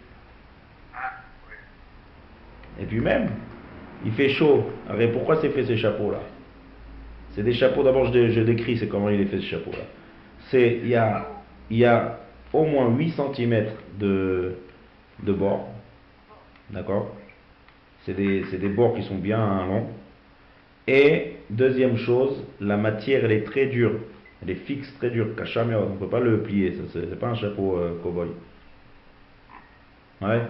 Ah, oui. Et puis même, il fait chaud. Alors pourquoi c'est fait ces chapeaux-là? C'est des chapeaux, d'abord je décris c'est comment il est fait ce chapeau-là. Il y a au moins 8 cm de bord. D'accord? C'est des bords qui sont bien longs. Et deuxième chose, la matière elle est très dure. Elle est fixe, très dure. Cachamé, on ne peut pas le plier. C'est pas un chapeau cow-boy. Ouais.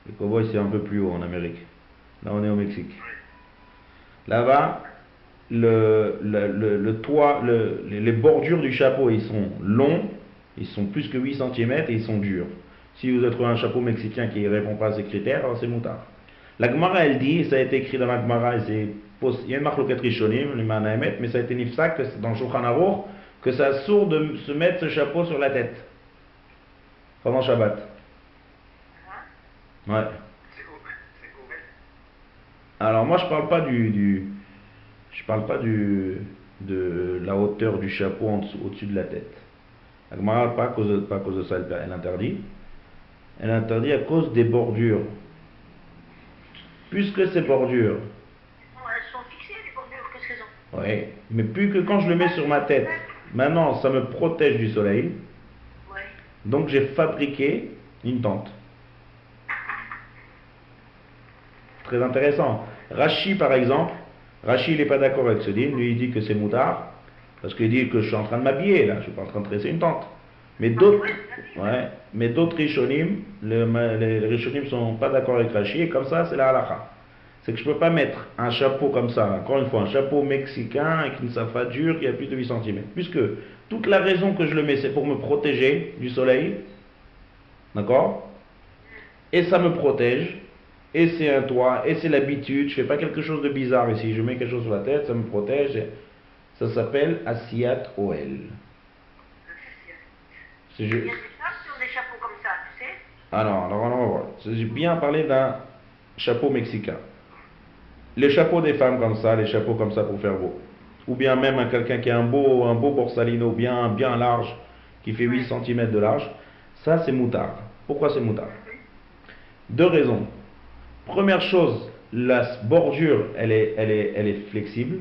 Le cow-boy c'est un peu plus haut en Amérique. Là on est au Mexique. Là-bas, le toit, les bordures du chapeau ils sont longs, ils sont plus que 8 cm et ils sont durs. Si vous avez trouvé un chapeau mexicain qui ne répond pas à ces critères, alors c'est moutard. La Gemara elle dit, ça a été écrit dans la Gemara, il y a une marque Rishonim, le Manahemet, mais ça a été nifsak dans Shulchan Aruch, que c'est assourd de se mettre ce chapeau sur la tête pendant Shabbat. Ouais. C'est Ovel. Alors moi je parle pas je parle pas de la hauteur du chapeau au-dessus de la tête. La Gemara pas à cause de ça elle interdit. Elle interdit à cause des bordures. Puisque ces bordures, Elles sont fixées, les bordures, qu'est-ce qu'elles ont? oui, mais plus que quand je le mets sur ma tête, maintenant ça me protège du soleil. Oui. Donc j'ai fabriqué une tente. Très intéressant. Rashi par exemple, Rashi il n'est pas d'accord avec ce din, lui il dit que c'est moutard, parce qu'il dit que je suis en train de m'habiller là, je suis pas en train de tresser une tente. Mais d'autres, Rishonim, les Rishonim sont pas d'accord avec Rashi, et comme ça c'est la halakha. C'est que je peux pas mettre un chapeau comme ça, encore une fois, un chapeau mexicain avec une safa dure qui a plus de 8 cm. Puisque toute la raison que je le mets c'est pour me protéger du soleil, d'accord? Et ça me protège, et c'est un toit, et c'est l'habitude, je fais pas quelque chose de bizarre ici, je mets quelque chose sur la tête, ça me protège, ça s'appelle Asiyat Oel. Il y a des femmes qui ont des chapeaux comme ça, tu sais. Ah non, alors on va voir. J'ai bien parlé d'un chapeau mexicain. Les chapeaux des femmes comme ça, les chapeaux comme ça pour faire beau. Ou bien même quelqu'un qui a un beau borsalino bien large, qui fait 8 cm de large, ça c'est moutard. Pourquoi c'est moutard? 2 raisons. Première chose, la bordure, elle est flexible.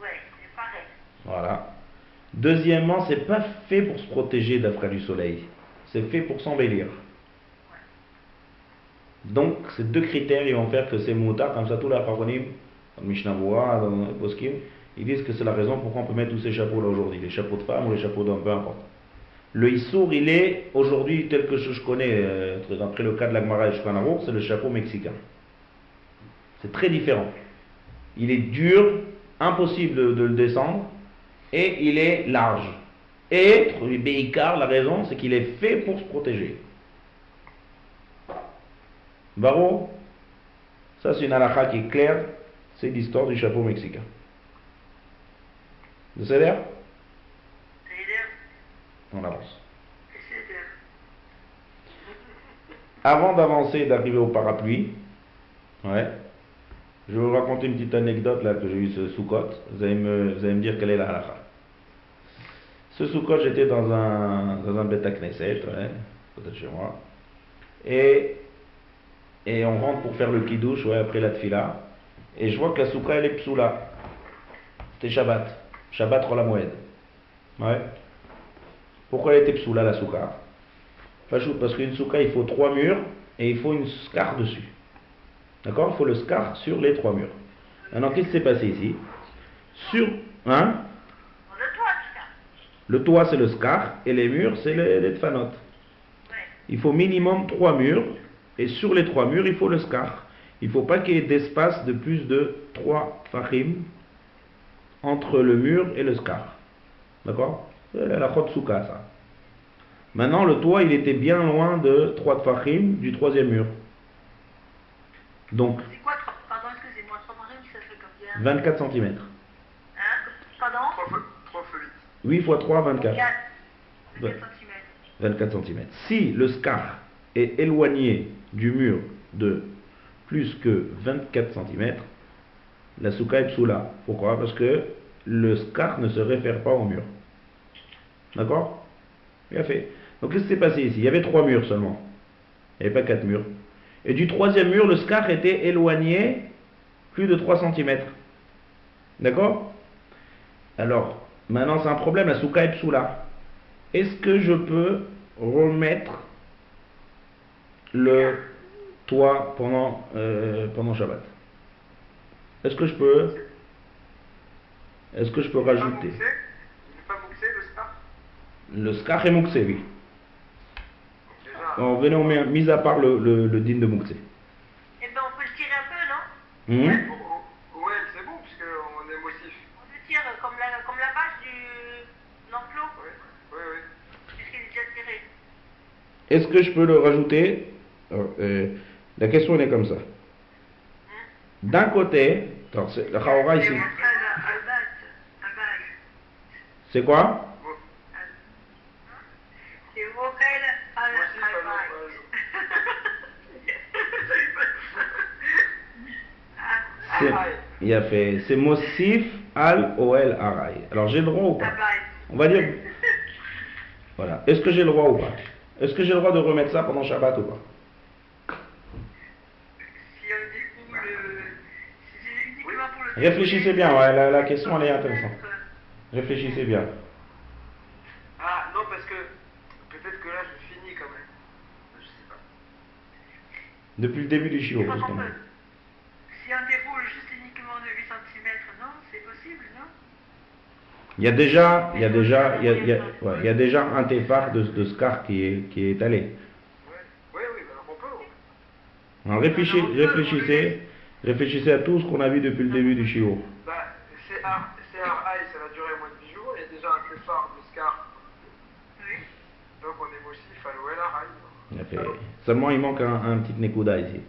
Oui, c'est pareil. Voilà. Deuxièmement, c'est pas fait pour se protéger d'après du soleil. C'est fait pour s'embellir. Donc, ces 2 critères, ils vont faire que c'est moutard, comme ça, tous les Acharonim, dans le Mishnah Berurah, dans les Poskim, ils disent que c'est la raison pourquoi on peut mettre tous ces chapeaux là aujourd'hui, les chapeaux de femmes ou les chapeaux d'hommes, peu importe. Le Issour, il est aujourd'hui, tel que je connais, d'après le cas de la Gemara et Shulchan Aruch, c'est le chapeau mexicain. C'est très différent. Il est dur, impossible de le descendre, et il est large. Et, Beikar, la raison, c'est qu'il est fait pour se protéger. Baro, ça c'est une halakha qui est claire, c'est l'histoire du chapeau mexicain. C'est-à-dire C'est-à-dire, On avance. c'est-à-dire. Avant d'avancer et d'arriver au parapluie, ouais, je vais vous raconter une petite anecdote là que j'ai eu ce Soukot. Vous allez me dire quelle est la halakha. Ce Soukot, j'étais dans un Beth Knesset, ouais, peut-être chez moi. Et on rentre pour faire le kiddush, ouais, après la tfila. Et je vois que la souka, elle est psoula. C'était Shabbat. Shabbat Rola Moed. Ouais. Pourquoi elle était psoula, la souka? Parce qu'une souka, il faut 3 murs et il faut une scar dessus. D'accord? Il faut le scar sur les 3 murs. Maintenant, qu'est-ce qui s'est passé ici? Hein? Le toit, ça. Le toit, c'est le scar et les murs, c'est les tfanot. Ouais. Il faut minimum 3 murs et sur les 3 murs, il faut le scar. Il ne faut pas qu'il y ait d'espace de plus de 3 fachim entre le mur et le scar. D'accord? C'est la chotsuka, ça. Maintenant, le toit, il était bien loin de 3 fachim du 3e mur. Donc, C'est quoi, pardon, excusez-moi, 3 marines, ça fait combien? 24 cm. Hein? Pardon? 3 fois 8. 8 x 3, 24. 4. 24 cm. 24 cm. Si le scar est éloigné du mur de plus que 24 cm, la souka est psoula. Pourquoi? Parce que le scar ne se réfère pas au mur. D'accord? Bien fait. Donc qu'est-ce qui s'est passé ici? Il y avait 3 murs seulement. Il n'y avait pas 4 murs. Et du 3e mur, le scar était éloigné plus de 3 cm. D'accord? Alors, maintenant c'est un problème, la souka est psoula. Est-ce que je peux remettre le toit pendant Shabbat? Est-ce que je peux rajouter? Il n'est pas mouxé, le star? Le scar est mouxé, oui. Déjà, On venait mis à part le din de mouxé. Eh ben, on peut le tirer un peu, non? Mhm. ouais, c'est bon, puisqu'on est motif. On le tire comme la bâche de l'enclos, Oui. puisqu'il est déjà tiré. Est-ce que je peux le rajouter? Alors, la question elle est comme ça. D'un côté, le Chaora ici, c'est quoi? C'est Rochel al C'est Mosif al Oel Aray. Alors j'ai le droit ou pas? On va dire. Voilà. Est-ce que j'ai le droit ou pas? Est-ce que j'ai le droit de remettre ça pendant Shabbat ou pas? Si on découle, si c'est uniquement pour le. Réfléchissez bien, ouais, la question elle est intéressante. Réfléchissez bien. Ah, non, parce que peut-être que là, je finis quand même. Je sais pas. Depuis le début du shiur, justement. Si on déroule juste uniquement de 8 cm, non, c'est possible, non? Il y a déjà un tefar de scar qui est étalé. Oui, alors on peut. Alors réfléchissez à tout ce qu'on a vu depuis le début du shiur. Bah, c'est Ar-Aï, ça va durer moins de 10 jours. Il y a déjà un phare de Scar. Oui. Donc on est motif à l'Oel Ar-Aï. Seulement il manque un petit nekuda ici.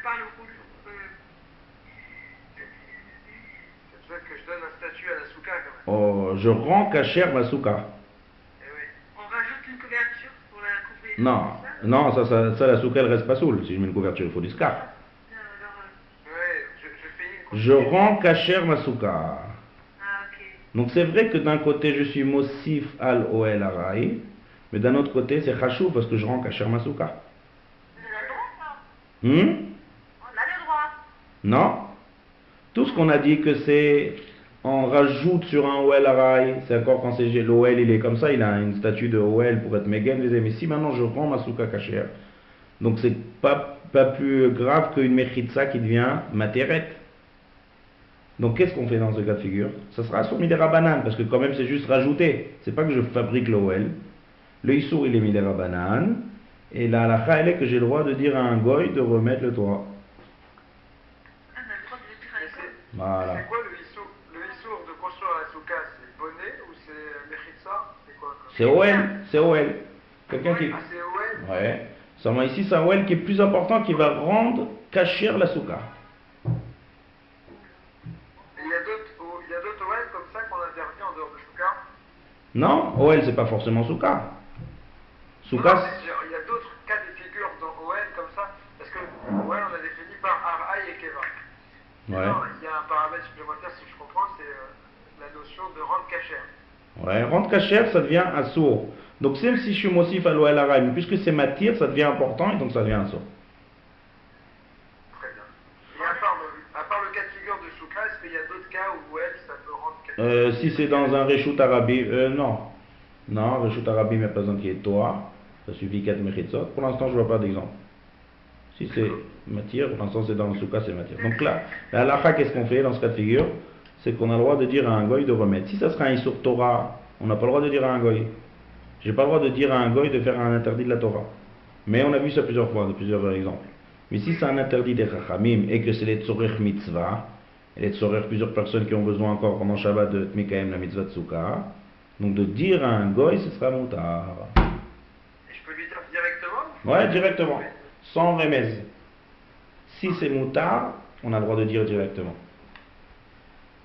Pas le rouleau. C'est peut-être que je donne un statut à la souka quand même. Oh, je rends kasher ma souka. Eh oui. On rajoute une couverture pour la couvrir. Non, ça la souka elle reste pas saoule. Si je mets une couverture, il faut du scar. Ouais, je fais une Je rends kasher ma souka. Ah, ok. Donc c'est vrai que d'un côté je suis Mosif al Oel Arai, mais d'un autre côté c'est Chachou parce que je rends kasher ma souka. On a le droit, ça. Hmm? On a le droit. Non. Tout ce qu'on a dit que c'est, on rajoute sur un Oel Arai, c'est encore quand c'est l'Oel, il est comme ça, il a une statue de Oel pour être Megen, mais si maintenant je rends ma souka kasher, donc c'est pas plus grave qu'une Mechitza qui devient Materet. Donc qu'est-ce qu'on fait dans ce cas de figure? Ça sera sur Midera Banane, parce que quand même c'est juste rajouter. C'est pas que je fabrique l'Oel. Le Issour il est Midera Banane, et la halakha elle est que j'ai le droit de dire à un goy de remettre le toit. On a le droit de le tirer à l'école. Voilà. C'est quoi le Issour de construire la souka? C'est bonnet ou c'est Mechitza? C'est quoi comme... C'est Oel. Quelqu'un qui. Ah, c'est Oel? Ouais. Seulement ici c'est un Oel qui est plus important, qui va rendre kasher la souka. Il y a d'autres Oel comme ça qu'on interdit? Non, OL c'est pas forcément Souka. Non, Souka, il y a d'autres cas de figure dans OL comme ça, parce que OL on a défini par Araï et Keva. ouais. Non, il y a un paramètre supplémentaire, si je comprends, c'est la notion de rente cachère. Ouais, rentre cachère, ça devient un sourd. Donc même si je suis mossif à l'OL Araï, mais puisque c'est matir, ça devient important et donc ça devient un sourd. Très bien. Et à part le cas de figure de Souka, est-ce qu'il y a d'autres cas où OL ça peut rendre cachère? Si c'est dans un Reshut Arabi, non. Non, Reshut Arabi, il n'y a pas besoin qu'il y ait Torah. Ça suffit 4 Mechitzot. Pour l'instant, je ne vois pas d'exemple. Si c'est matière, pour l'instant, c'est dans le Souka, c'est matière. Donc là, la halakha, qu'est-ce qu'on fait dans ce cas de figure? C'est qu'on a le droit de dire à un goy de remettre. Si ça sera un Isur Torah, on n'a pas le droit de dire à un goy. J'ai pas le droit de dire à un goy de faire un interdit de la Torah. Mais on a vu ça plusieurs fois, de plusieurs exemples. Mais si c'est un interdit des Chachamim et que c'est les Tzorech Mitzvah, et les Tzorech, plusieurs personnes qui ont besoin encore pendant Shabbat de Tmikaem la Mitzvah de Souka, donc de dire à un goy, ce sera moutar. Et je peux lui dire directement? Ouais, directement. Sans remez. Si c'est moutar, on a le droit de dire directement.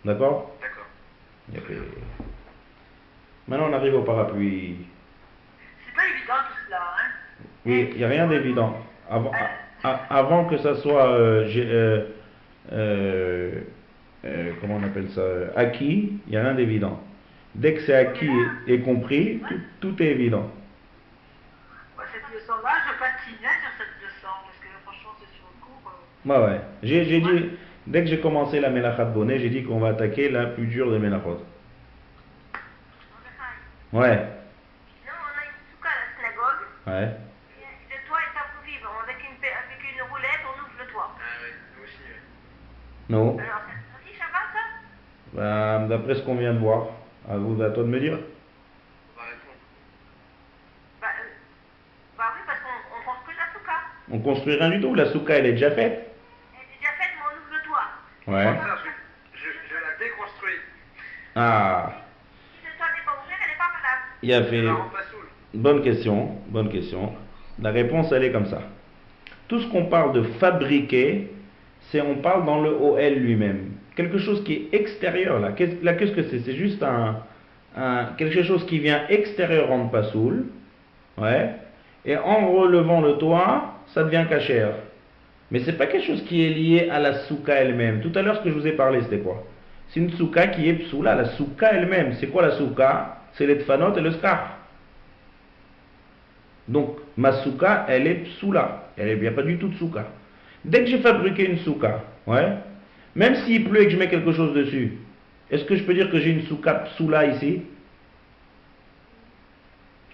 D'accord? D'accord. Maintenant, on arrive au parapluie. C'est pas évident tout cela, hein. Oui, il n'y a rien d'évident. Avant que ça soit, comment on appelle ça, acquis, il n'y a rien d'évident. Dès que c'est acquis et compris, tout est évident. Moi, cette leçon-là, je patinais sur cette leçon, parce que franchement, c'est sur le cours. Ouais. J'ai dit, dès que j'ai commencé la Melachat Bonnet, j'ai dit qu'on va attaquer la plus dure des Melachot. Ouais. Nous, on a une souka à la synagogue. Ouais. Et le toit est amovible. Avec une roulette, on ouvre le toit. Ah oui, nous aussi, oui. Non. Alors, ça dit Shabbat, ça? D'après ce qu'on vient de voir, à toi de me dire. On va répondre. Bah oui, parce qu'on construit la souka. On construit rien du tout. La souka, elle est déjà faite. Elle est déjà faite, mais on ouvre le toit. Ouais. Ça, je la déconstruis. Ah, Si le toit n'est pas ouvert, elle n'est pas valable. il a Je fait. la rends pas saoule. Bonne question. La réponse, elle est comme ça. Tout ce qu'on parle de fabriquer, on parle dans le OL lui-même. Quelque chose qui est extérieur, là. Qu'est-ce que c'est? C'est juste quelque chose qui vient extérieur en pasoul. Ouais. Et en relevant le toit, ça devient cachère. Mais c'est pas quelque chose qui est lié à la souka elle-même. Tout à l'heure, ce que je vous ai parlé, c'était quoi? C'est une souka qui est psoula. La souka elle-même, c'est quoi la souka? C'est les tfanot et le skar. Donc, ma souka, elle est psoula. Il n'y a pas du tout de souka. Dès que j'ai fabriqué une souka, ouais, même s'il pleut et que je mets quelque chose dessus, est-ce que je peux dire que j'ai une souka psoula ici?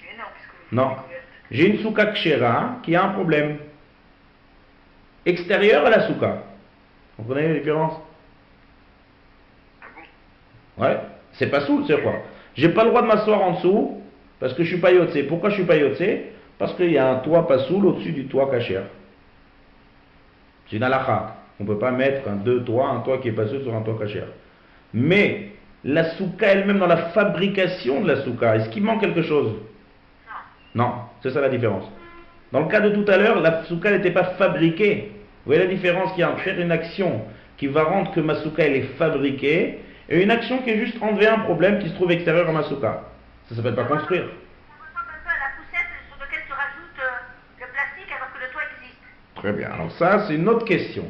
Mais non, puisque Non. J'ai une souka kshera qui a un problème. Extérieur à la souka. Vous comprenez la différence? Ah bon? Ouais. C'est pas soul, c'est quoi? J'ai pas le droit de m'asseoir en dessous parce que je suis pas yotsé. Pourquoi je suis pas yotsé? Parce qu'il y a un toit pas soul au-dessus du toit kacher. C'est une halakha. On peut pas mettre un toit qui est pas soul sur un toit kacher. Mais la souka elle-même dans la fabrication de la souka, est-ce qu'il manque quelque chose? Non, c'est ça la différence. Dans le cas de tout à l'heure, la souka n'était pas fabriquée. Vous voyez la différence qu'il y a entre faire une action qui va rendre que ma souka elle est fabriquée et une action qui est juste enlever un problème qui se trouve extérieur à ma souka. Ça s'appelle pas construire. Ça ressemble un peu à la poussette sur laquelle tu rajoutes le plastique alors que le toit existe. Très bien. Alors ça, c'est une autre question.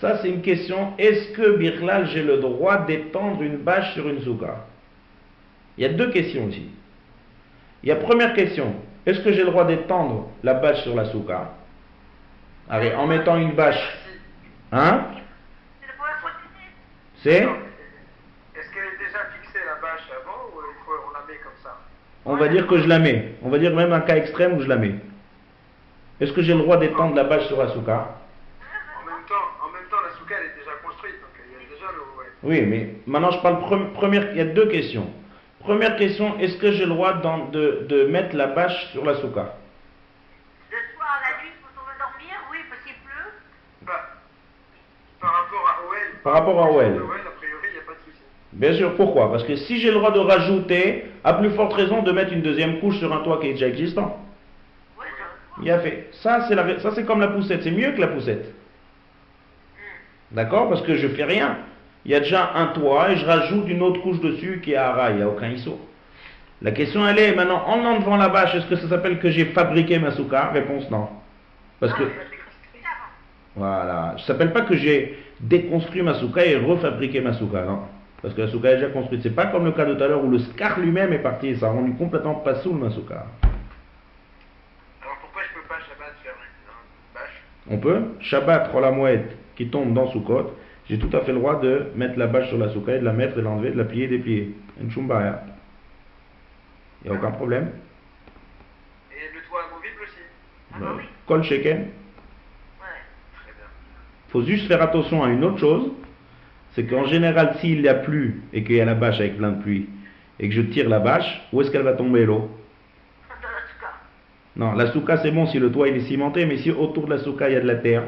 Ça, c'est une question. Est-ce que, Birlal, j'ai le droit d'étendre une bâche sur une souka? Il y a deux questions ici. Il y a première question. Est-ce que j'ai le droit d'étendre la bâche sur la souka? Allez, en mettant une bâche. Hein? C'est le pouvoir protéger. C'est? Est-ce qu'elle est déjà fixée la bâche avant ou on la met comme ça? On va dire que je la mets. On va dire même un cas extrême où je la mets. Est-ce que j'ai le droit d'étendre la bâche sur la souka? En même temps, la souka elle est déjà construite, donc il y a déjà le. Ouais. Oui, mais maintenant je parle première. Il y a deux questions. Première question, est-ce que j'ai le droit de mettre la bâche sur la souka? Le soir, la nuit, quand on veut dormir, oui, parce qu'il pleut. Par rapport à OL. Par rapport à OL. A priori, il n'y a pas de souci. Bien sûr, pourquoi? Parce que si j'ai le droit de rajouter, à plus forte raison de mettre une deuxième couche sur un toit qui est déjà existant. Oui, ça. Il a fait. Ça, c'est comme la poussette. C'est mieux que la poussette. D'accord? Parce que je fais rien. Il y a déjà un toit et je rajoute une autre couche dessus qui est à rail. Il n'y a aucun ISO. La question elle est maintenant, en enlevant la bâche, est-ce que ça s'appelle que j'ai fabriqué ma souka? Réponse non. Parce que, voilà, ça s'appelle pas que j'ai déconstruit ma souka et refabriqué ma souka, non. Parce que la souka est déjà construite. C'est pas comme le cas de tout à l'heure où le scar lui-même est parti et ça a rendu complètement pas soul ma souka. Alors pourquoi je peux pas Shabbat faire une bâche? On peut, Shabbat, la mouette qui tombe dans Soukot, j'ai tout à fait le droit de mettre la bâche sur la souka et de la mettre, de l'enlever, de la plier, déplier. Une chumbaya. Il n'y a aucun problème. Et le toit amovible aussi? Ah bah oui. Kol sheken. Ouais. Très bien. Il faut juste faire attention à une autre chose, c'est qu'en général, s'il y a plu et qu'il y a la bâche avec plein de pluie, et que je tire la bâche, où est-ce qu'elle va tomber l'eau? Dans la souka. Non, la souka c'est bon si le toit il est cimenté, mais si autour de la souka il y a de la terre,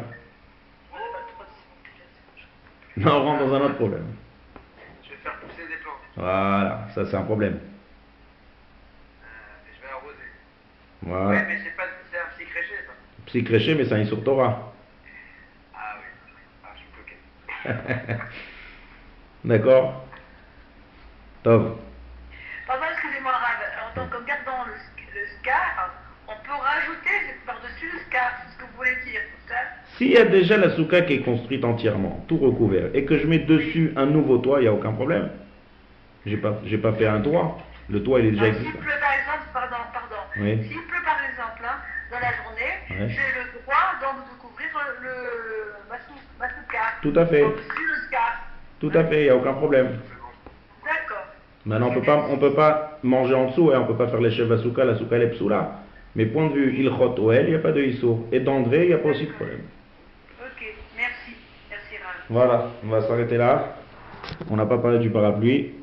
non, on rentre dans un autre problème. Je vais faire pousser des plantes. Voilà, ça c'est un problème. Et je vais arroser. Voilà. Ouais, mais c'est un petit créché ça. Psy créché, mais c'est un Issur Torah. Ah oui. Ah, je suis bloqué. D'accord? Top. Pardon, excusez-moi, Rav, en tant que gardant le scar, on peut rajouter par-dessus le scar, c'est ce que vous voulez dire, c'est ça? S'il y a déjà la souka qui est construite entièrement, tout recouvert, et que je mets dessus un nouveau toit, il n'y a aucun problème. J'ai pas fait un toit. Le toit il est déjà Alors, s'il existant. pleut par exemple, pardon, Oui. s'il pleut par exemple, hein, dans la journée, Ouais. j'ai le droit donc de couvrir ma souka. Tout à fait. Par-dessus le scar. Tout à fait, il n'y a aucun problème. D'accord. Maintenant, on peut pas manger en dessous, hein, on peut pas faire les chefs à souka, la souka elle est psoula. Mais point de vue ilchot oel, il n'y a pas de issur. Et d'André, il n'y a pas aussi de problème. Ok, merci. Merci, Rav. Voilà, on va s'arrêter là. On n'a pas parlé du parapluie.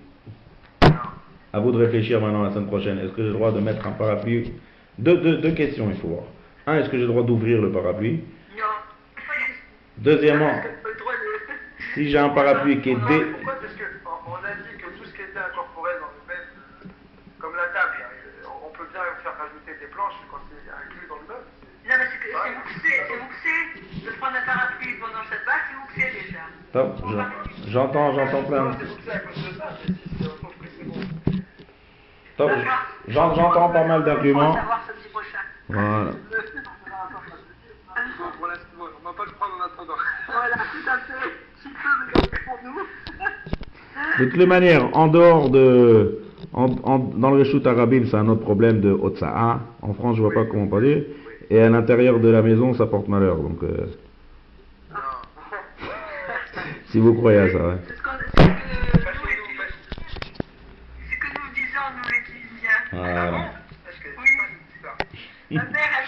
À vous de réfléchir maintenant la semaine prochaine. Est-ce que j'ai le droit de mettre un parapluie? Deux questions, il faut voir. Un, est-ce que j'ai le droit d'ouvrir le parapluie? Non. Deuxièmement, Parce que pas le droit de- si j'ai un parapluie qui est Pourquoi? Parce qu'on a dit que tout ce qui était incorporé dans le meuble, comme la table, on peut bien faire rajouter des planches quand c'est inclus dans le meuble. Non, mais c'est vous que c'est de prendre un parapluie pendant cette vague, c'est vous que c'est déjà. Top, j'entends plein. Non, c'est pour ça à cause de ça, mais si on trouve que c'est bon. Top, j'entends pas mal On d'arguments. va savoir samedi prochain. Voilà. Bon, pour l'instant, on va pas le prendre en attendant. Voilà, tout à fait. Si peu de garder pour nous. De toutes les manières, en dehors de. Dans le Reshut Arabim, c'est un autre problème de Otsa'a. En France, je vois pas comment on peut dire. Et à l'intérieur de la maison, ça porte malheur. Donc, Non. si vous croyez à ça, ouais. C'est ce que nous disons, nous les Tunisiens. Voilà. Parce que Oui. c'est pas ça. Ma mère, elle